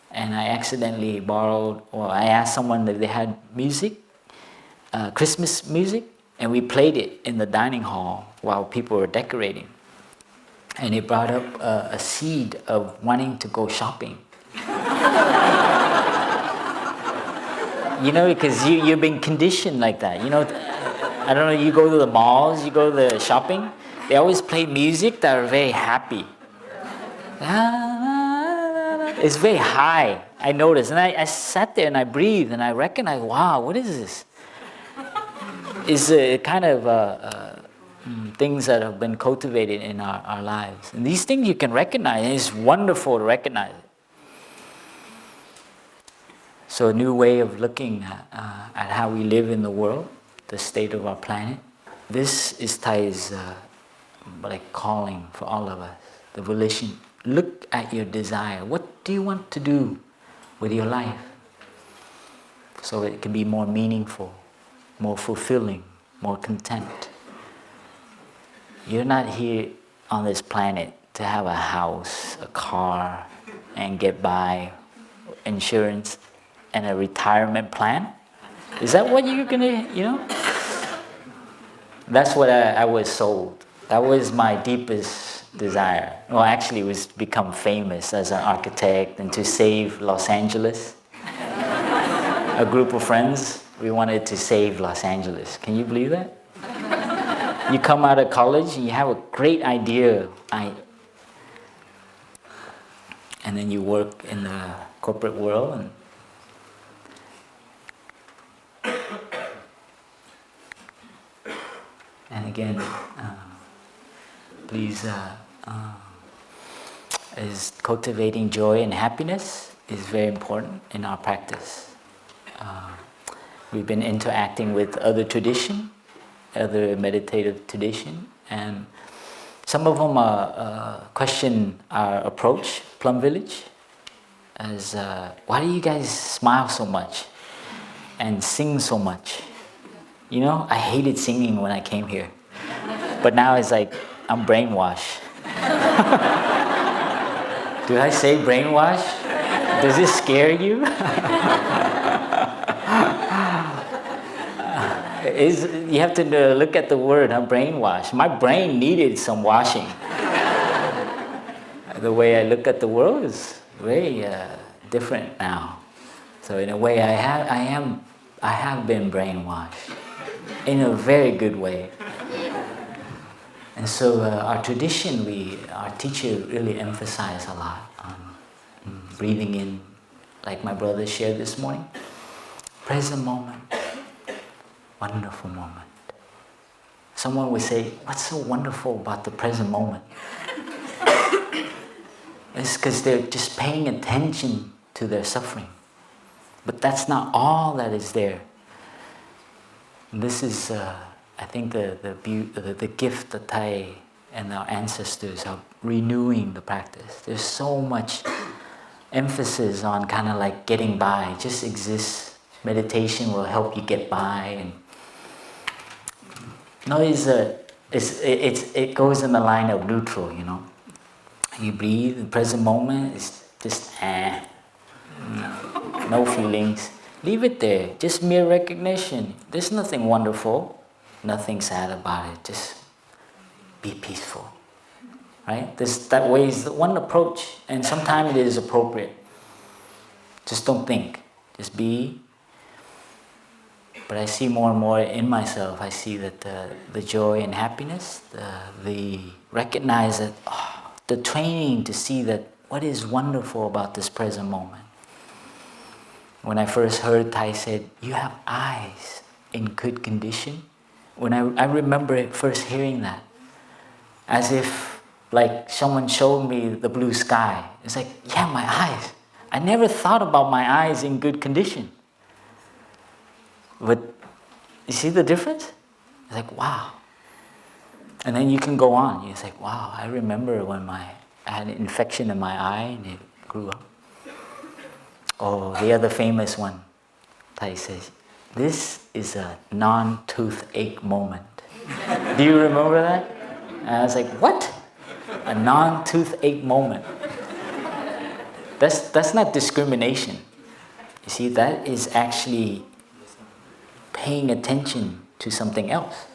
and I accidentally I asked someone if they had music, Christmas music, and we played it in the dining hall while people were decorating. And it brought up a seed of wanting to go shopping. Because you've been conditioned like that. I don't know, you go to the malls, you go to the shopping, they always play music that are very happy. It's very high, I noticed. And I sat there and I breathed and I recognized, wow, what is this? It's kind of things that have been cultivated in our lives. And these things you can recognize, and it's wonderful to recognize it. So a new way of looking at how we live in the world, the state of our planet. This is Thai's calling for all of us, the volition. Look at your desire. What do you want to do with your life? So it can be more meaningful, more fulfilling, more content. You're not here on this planet to have a house, a car, and get by, insurance, and a retirement plan. Is that what you're gonna, That's what I was sold. That was my deepest desire. Well, actually, it was to become famous as an architect and to save Los Angeles. A group of friends, we wanted to save Los Angeles. Can you believe that? You come out of college and you have a great idea, and then you work in the corporate world, and again, please, is cultivating joy and happiness is very important in our practice. We've been interacting with other tradition, other meditative tradition, and some of them question our approach, Plum Village, as why do you guys smile so much and sing so much? I hated singing when I came here, but now it's like I'm brainwashed. Do I say brainwash? Does this scare you? You have to look at the word, brainwash. My brain needed some washing. The way I look at the world is very different now. So in a way, I have been brainwashed in a very good way. And so our tradition, our teacher really emphasized a lot on breathing in, like my brother shared this morning. Present moment, wonderful moment. Someone would say, what's so wonderful about the present moment? It's because they're just paying attention to their suffering. But that's not all that is there. This is, I think, the gift that Thai and our ancestors are renewing the practice. There's so much emphasis on kind of like getting by, just exist. Meditation will help you get by. And no, it goes in the line of neutral, You breathe, the present moment is just no feelings. Leave it there, just mere recognition. There's nothing wonderful, nothing sad about it. Just be peaceful. right? That way is the one approach, and sometimes it is appropriate. Just don't think, just be. But I see more and more in myself, I see that the joy and happiness, the recognize that, the training to see that what is wonderful about this present moment. When I first heard Thai said, you have eyes in good condition, when I remember first hearing that, as if like someone showed me the blue sky. It's like, yeah, my eyes. I never thought about my eyes in good condition. But you see the difference? It's like, wow. And then you can go on. It's like, wow, I remember when I had an infection in my eye and it grew up. Oh, the other famous one, Thai says, this is a non-toothache moment. Do you remember that? And I was like, what? A non-toothache moment. That's not discrimination. You see, that is actually paying attention to something else.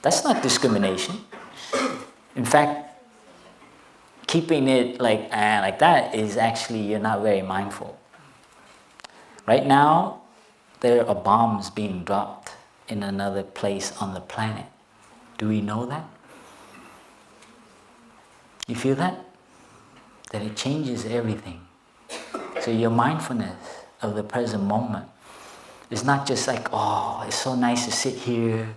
That's not discrimination. In fact, keeping it like that is actually, you're not very mindful. Right now, there are bombs being dropped in another place on the planet. Do we know that? You feel that? That it changes everything. So your mindfulness of the present moment is not just like, oh, it's so nice to sit here,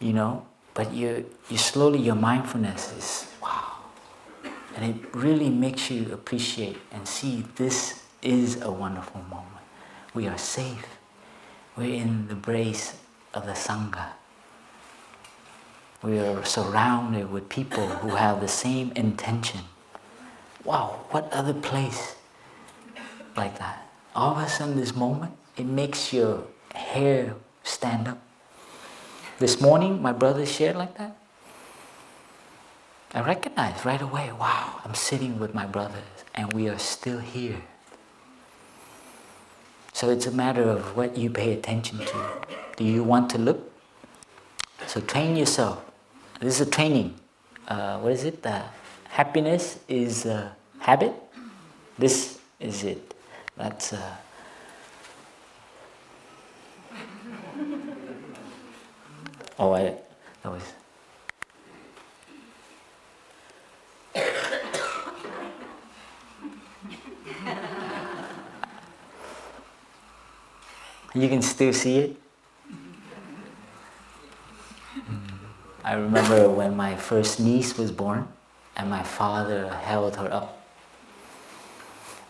you know, but you slowly, your mindfulness is, wow. And it really makes you appreciate and see this is a wonderful moment. We are safe. We're in the embrace of the Sangha. We are surrounded with people who have the same intention. Wow, what other place like that? All of a sudden this moment, it makes your hair stand up. This morning, my brother shared like that. I recognized right away, wow, I'm sitting with my brothers and we are still here. So it's a matter of what you pay attention to. Do you want to look? So train yourself. This is a training. What is it? Happiness is a habit. This is it. That's that was. You can still see it. I remember when my first niece was born and my father held her up.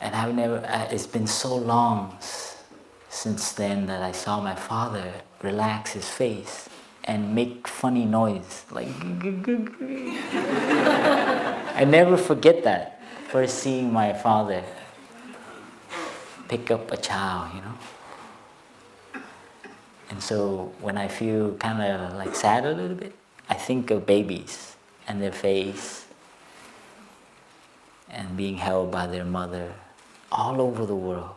And it's been so long since then that I saw my father relax his face and make funny noise, like I never forget that, first seeing my father pick up a child, you know. And so when I feel kind of like sad a little bit, I think of babies and their face and being held by their mother all over the world.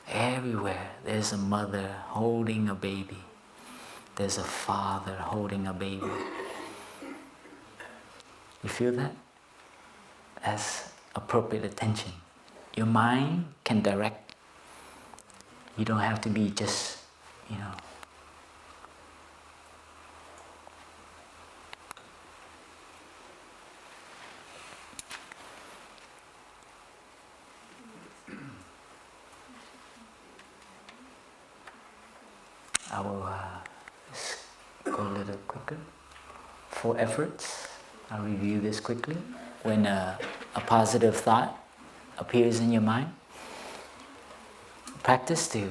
Everywhere there's a mother holding a baby. There's a father holding a baby. You feel that? That's appropriate attention. Your mind can direct. You don't have to be just, you know. I will go a little quicker. 4 efforts. I'll review this quickly. When a positive thought appears in your mind, practice to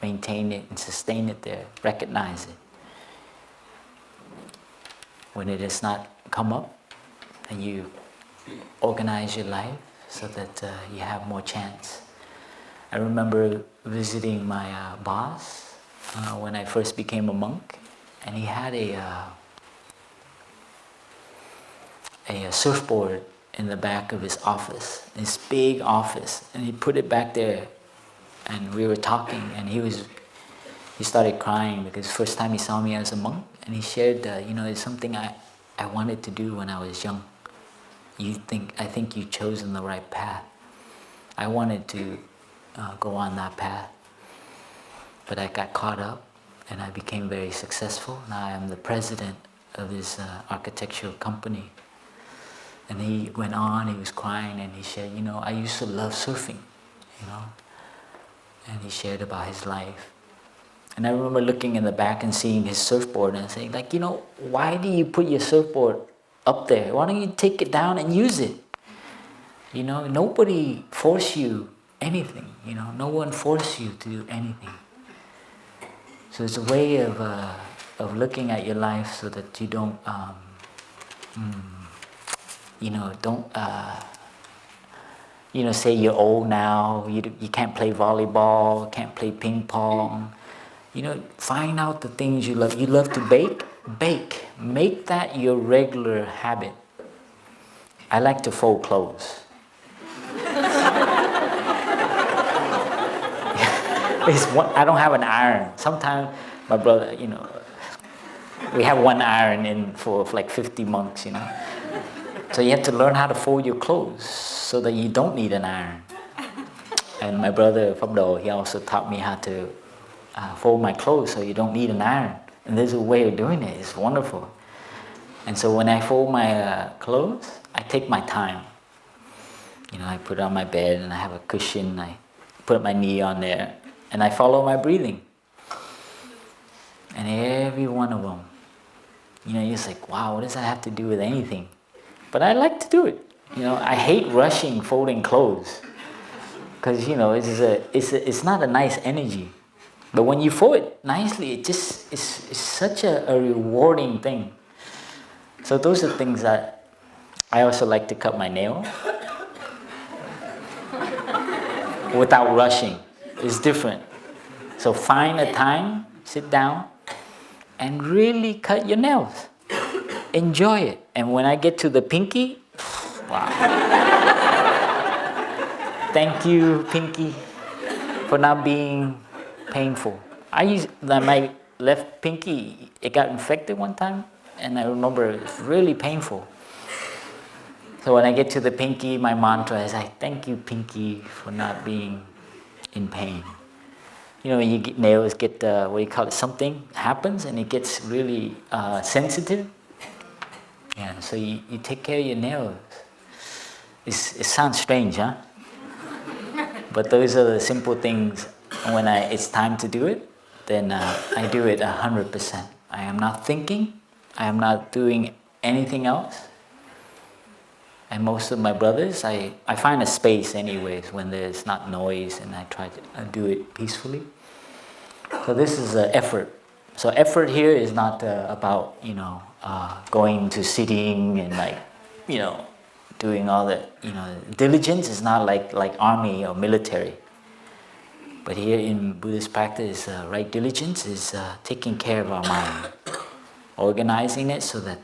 maintain it and sustain it there. Recognize it. When it does not come up, and you organize your life so that you have more chance. I remember visiting my boss when I first became a monk, and he had a surfboard in the back of his office, this big office, and he put it back there, and we were talking, and he started crying because first time he saw me as a monk, and he shared, you know, it's something I I wanted to do when I was young. I think you've chosen the right path. I wanted to go on that path, but I got caught up and I became very successful. Now I am the president of this architectural company. And he went on, he was crying, and he said, I used to love surfing, And he shared about his life. And I remember looking in the back and seeing his surfboard and saying, why do you put your surfboard up there? Why don't you take it down and use it? Nobody forced you anything, no one forced you to do anything. So it's a way of looking at your life so that you don't, say you're old now, you can't play volleyball, can't play ping pong. Find out the things you love. You love to bake? Bake. Make that your regular habit. I like to fold clothes. I don't have an iron. Sometimes my brother, we have one iron in for like 50 months, So you have to learn how to fold your clothes so that you don't need an iron. And my brother Fabdo, he also taught me how to fold my clothes so you don't need an iron. And there's a way of doing it. It's wonderful. And so when I fold my clothes, I take my time. I put it on my bed and I have a cushion. I put my knee on there and I follow my breathing. And every one of them, you're just like, wow, what does that have to do with anything? But I like to do it. I hate rushing folding clothes because it's not a nice energy. But when you fold it nicely, it's such a rewarding thing. So those are things that I also like to cut my nail without rushing. It's different. So find a time, sit down, and really cut your nails. Enjoy it. And when I get to the pinky, wow. Thank you, pinky, for not being painful. My left pinky, it got infected one time, and I remember it was really painful. So when I get to the pinky, my mantra is, I thank you, pinky, for not being in pain. When you get nails, something happens and it gets really sensitive. Yeah, so you take care of your nails. It sounds strange, huh? But those are the simple things. When it's time to do it, then I do it 100%. I am not thinking. I am not doing anything else. And most of my brothers, I find a space anyways when there's not noise, and I try to do it peacefully. So this is effort. So effort here is not about, going to sitting and doing all the, diligence is not like army or military. But here in Buddhist practice, right diligence is taking care of our mind, organizing it so that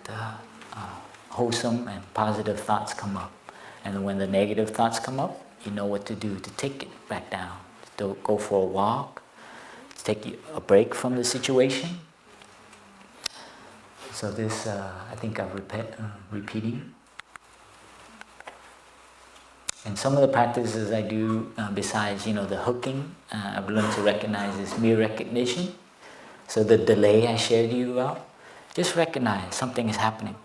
wholesome and positive thoughts come up. And when the negative thoughts come up, you know what to do to take it back down. To go for a walk, take a break from the situation. So this, I think I'm repeating. And some of the practices I do, besides, the hooking, I've learned to recognize this mere recognition. So the delay I shared you about, just recognize something is happening.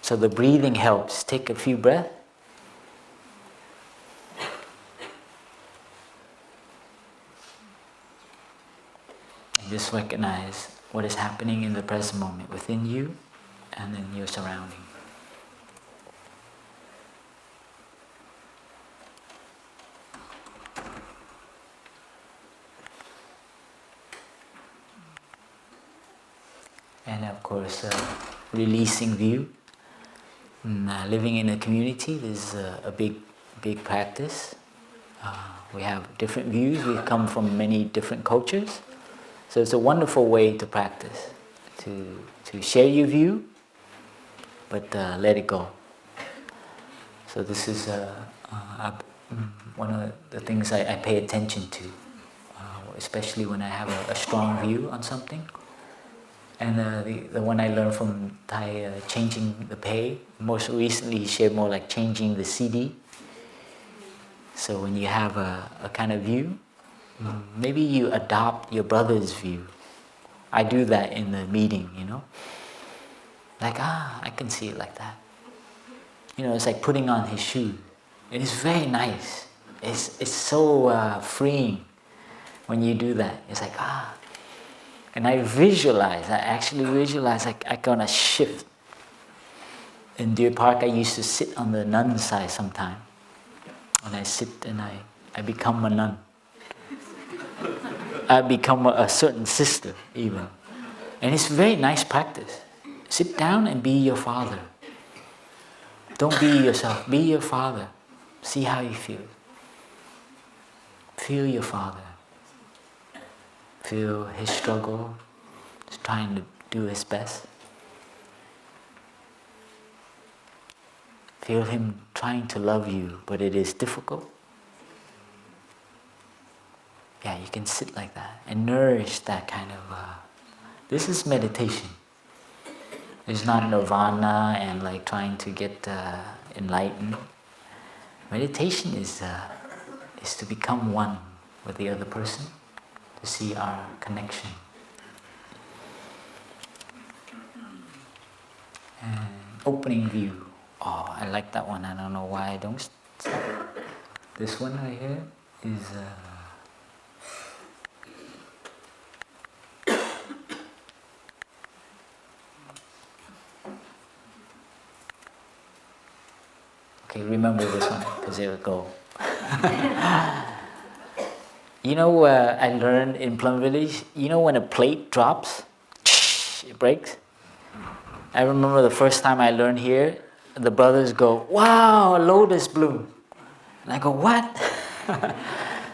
So the breathing helps. Take a few breaths. And just recognize what is happening in the present moment within you and in your surrounding. And of course, releasing view. Living in a community is a big practice. We have different views. We come from many different cultures. So it's a wonderful way to practice, to share your view, but let it go. So this is one of the things I pay attention to, especially when I have a strong view on something. And the one I learned from Thai, changing the pay. Most recently, he shared more like changing the CD. So when you have a kind of view, maybe you adopt your brother's view. I do that in the meeting, Like, I can see it like that. It's like putting on his shoes. It is very nice. It's so freeing when you do that. It's like, And I actually visualize like I'm gonna shift. In Deer Park, I used to sit on the nun side sometime. And I sit and I become a nun. I become a certain sister even. And it's very nice practice. Sit down and be your father. Don't be yourself, be your father. See how you feel. Feel your father. Feel his struggle. He's trying to do his best. Feel him trying to love you, but it is difficult. Yeah, you can sit like that and nourish that kind of... this is meditation. It's not nirvana and like trying to get enlightened. Meditation is to become one with the other person, to see our connection. And opening view. Oh, I like that one. I don't know why I don't stop. This one right here is... Okay, remember this one, because it'll go. I learned in Plum Village, when a plate drops, it breaks? I remember the first time I learned here, the brothers go, wow, a lotus bloom. And I go, what?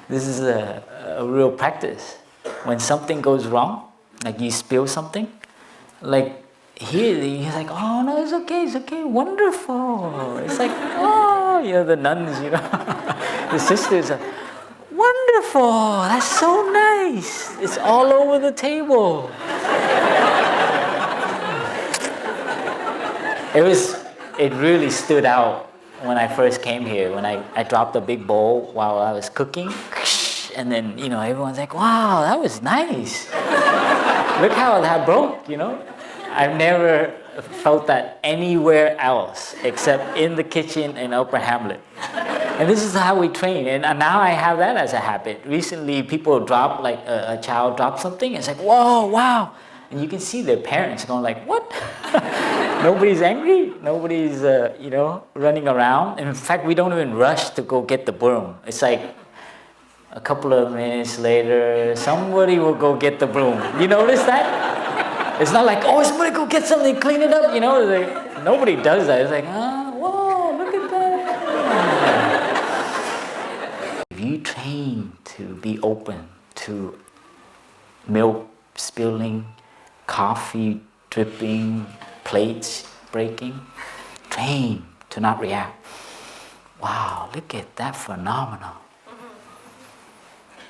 This is a real practice. When something goes wrong, like you spill something, like here, he's like, oh no, it's okay, wonderful. It's like, oh, the nuns, the sisters are, wonderful, that's so nice. It's all over the table. It really stood out when I first came here, when I dropped a big bowl while I was cooking, and then, everyone's like, wow, that was nice. Look how that broke, I've never felt that anywhere else except in the kitchen in Upper Hamlet. And this is how we train, and now I have that as a habit. Recently, people drop, like a child dropped something, it's like, whoa, wow. And you can see their parents going like, what? Nobody's angry, nobody's, running around. In fact, we don't even rush to go get the broom. It's like a couple of minutes later, somebody will go get the broom. You notice that? It's not like, oh, somebody go get something, clean it up, Like, nobody does that. It's like, whoa, look at that. If you train to be open to milk spilling, coffee dripping, plates breaking, train to not react. Wow, look at that phenomenon.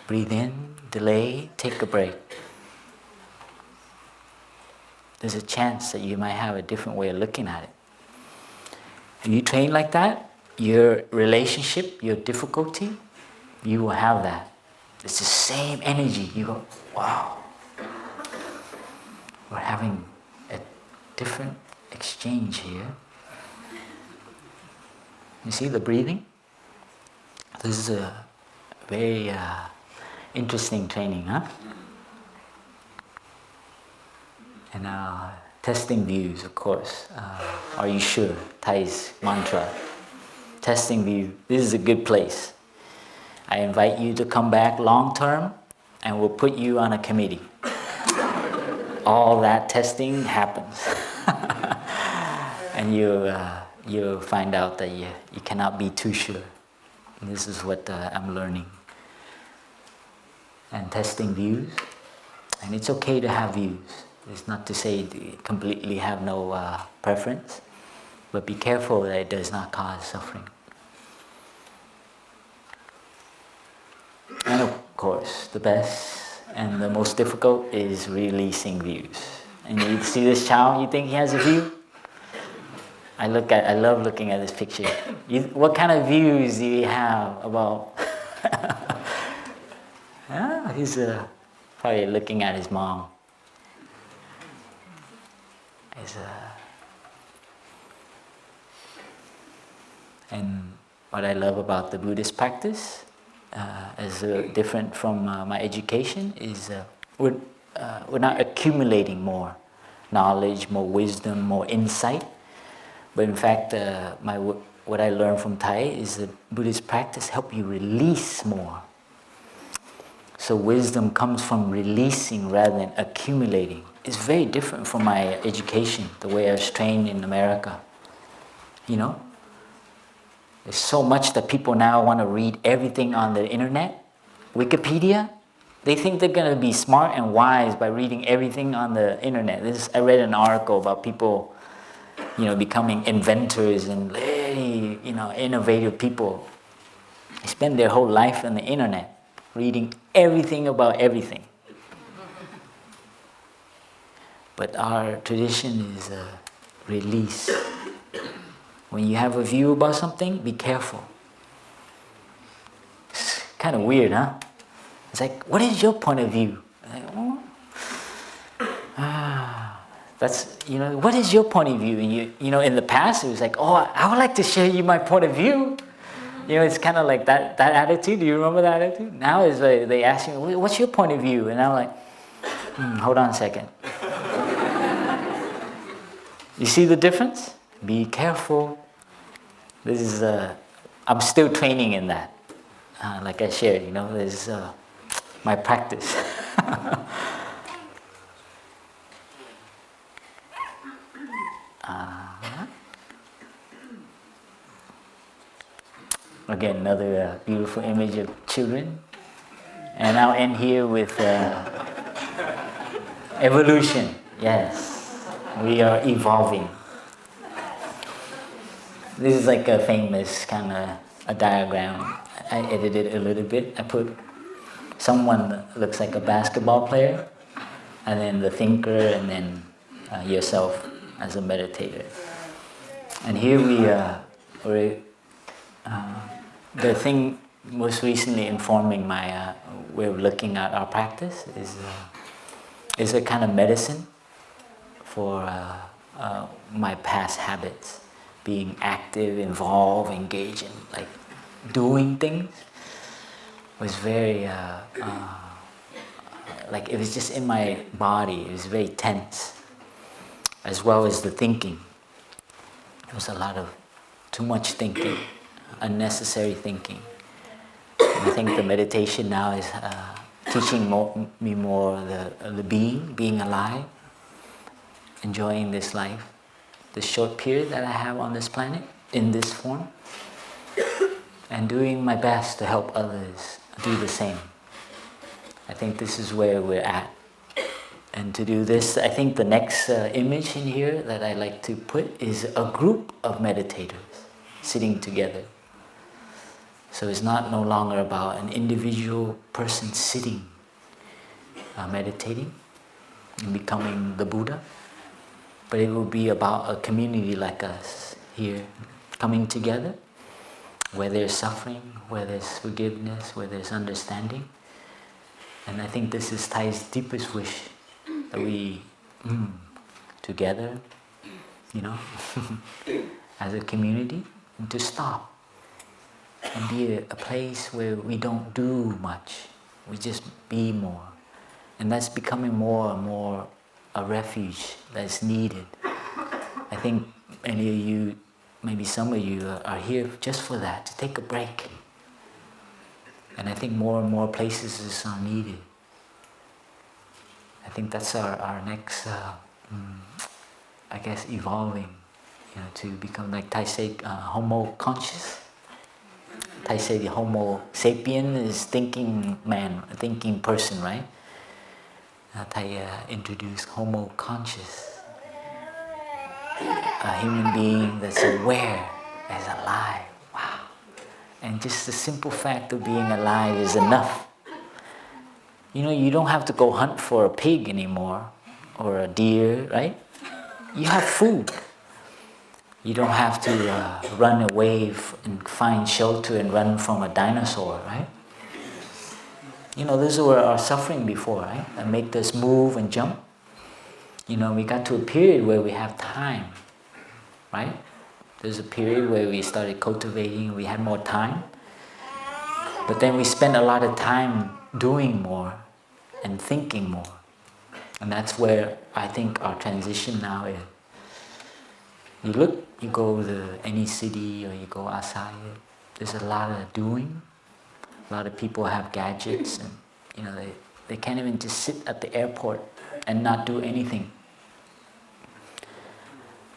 Breathe in, delay, take a break. There's a chance that you might have a different way of looking at it. If you train like that, your relationship, your difficulty, you will have that. It's the same energy. You go, wow. We're having a different exchange here. You see the breathing? This is a very interesting training, huh? And testing views, of course. Are you sure? Thai's mantra. Testing view. This is a good place. I invite you to come back long term, and we'll put you on a committee. All that testing happens. And you'll find out that you cannot be too sure. And this is what I'm learning. And testing views. And it's okay to have views. It's not to say you completely have no preference, but be careful that it does not cause suffering. And of course, the best and the most difficult is releasing views. And you see this child, you think he has a view? I love looking at this picture. What kind of views do you have about? He's probably looking at his mom. And what I love about the Buddhist practice, as different from my education, is we're not accumulating more knowledge, more wisdom, more insight. But in fact, what I learned from Thai is that Buddhist practice help you release more. So wisdom comes from releasing rather than accumulating. It's very different from my education, the way I was trained in America. You know? There's so much that people now want to read everything on the internet. Wikipedia, they think they're going to be smart and wise by reading everything on the internet. I read an article about people, becoming inventors and very, innovative people. They spend their whole life on the internet, reading everything about everything. But our tradition is release. When you have a view about something, be careful. It's kind of weird, huh? It's like, what is your point of view? Like, what is your point of view? And in the past, it was like, I would like to share you my point of view. It's kind of like that attitude. Do you remember that attitude? Now it's like they ask me, what's your point of view? And I'm like, hold on a second. You see the difference? Be careful. This is, I'm still training in that. Like I shared, this is my practice. Again, another beautiful image of children. And I'll end here with evolution. Yes, we are evolving. This is like a famous kind of a diagram. I edited it a little bit. I put someone that looks like a basketball player, and then the thinker, and then yourself as a meditator. And here the thing most recently informing my way of looking at our practice is a kind of medicine for my past habits. Being active, involved, engaged in like doing things was very like it was just in my body. It was very tense, as well as the thinking. There was a lot of too much thinking, unnecessary thinking. And I think the meditation now is teaching me more the being alive, enjoying this life. The short period that I have on this planet, in this form, and doing my best to help others do the same. I think this is where we're at. And to do this, I think the next image in here that I like to put is a group of meditators sitting together. So it's no longer about an individual person sitting, meditating, and becoming the Buddha. But it will be about a community like us here, coming together, where there's suffering, where there's forgiveness, where there's understanding. And I think this is Thai's deepest wish, that we, together, as a community, to stop and be a place where we don't do much, we just be more. And that's becoming more and more a refuge that's needed. I think many of you, maybe some of you are here just for that, to take a break. And I think more and more places are needed. I think that's our next, evolving, to become like Thai say, homo conscious. Thai say the homo sapien is thinking man, a thinking person, right? Thai introduced homo conscious, a human being that's aware, that's alive. Wow. And just the simple fact of being alive is enough. You don't have to go hunt for a pig anymore, or a deer, right? You have food. You don't have to run away and find shelter and run from a dinosaur, right? Those were our suffering before, right? That make us move and jump. We got to a period where we have time, right? There's a period where we started cultivating, we had more time. But then we spent a lot of time doing more and thinking more. And that's where I think our transition now is. You go to any city or you go outside, there's a lot of doing. A lot of people have gadgets and they can't even just sit at the airport and not do anything.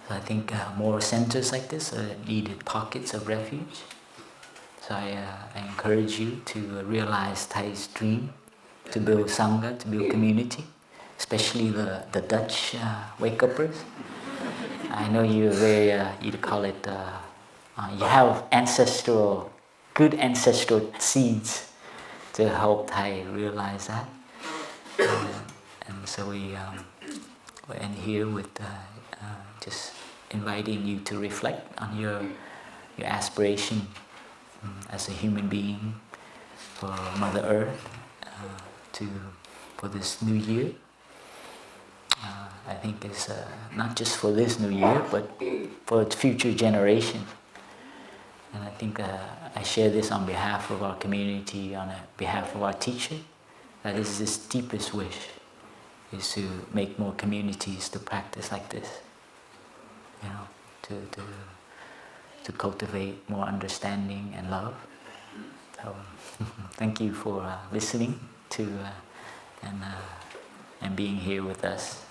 So I think more centers like this are needed pockets of refuge. So I encourage you to realize Thai's dream to build Sangha, to build community, especially the Dutch wake-uppers. I know you're very, you call it, you have good ancestral seeds to help Thai realize that. And so we end here with just inviting you to reflect on your aspiration as a human being for Mother Earth, for this new year. I think it's not just for this new year, but for its future generation. And I think I share this on behalf of our community, on behalf of our teacher. That is his deepest wish, is to make more communities to practice like this. To cultivate more understanding and love. So thank you for listening to and being here with us.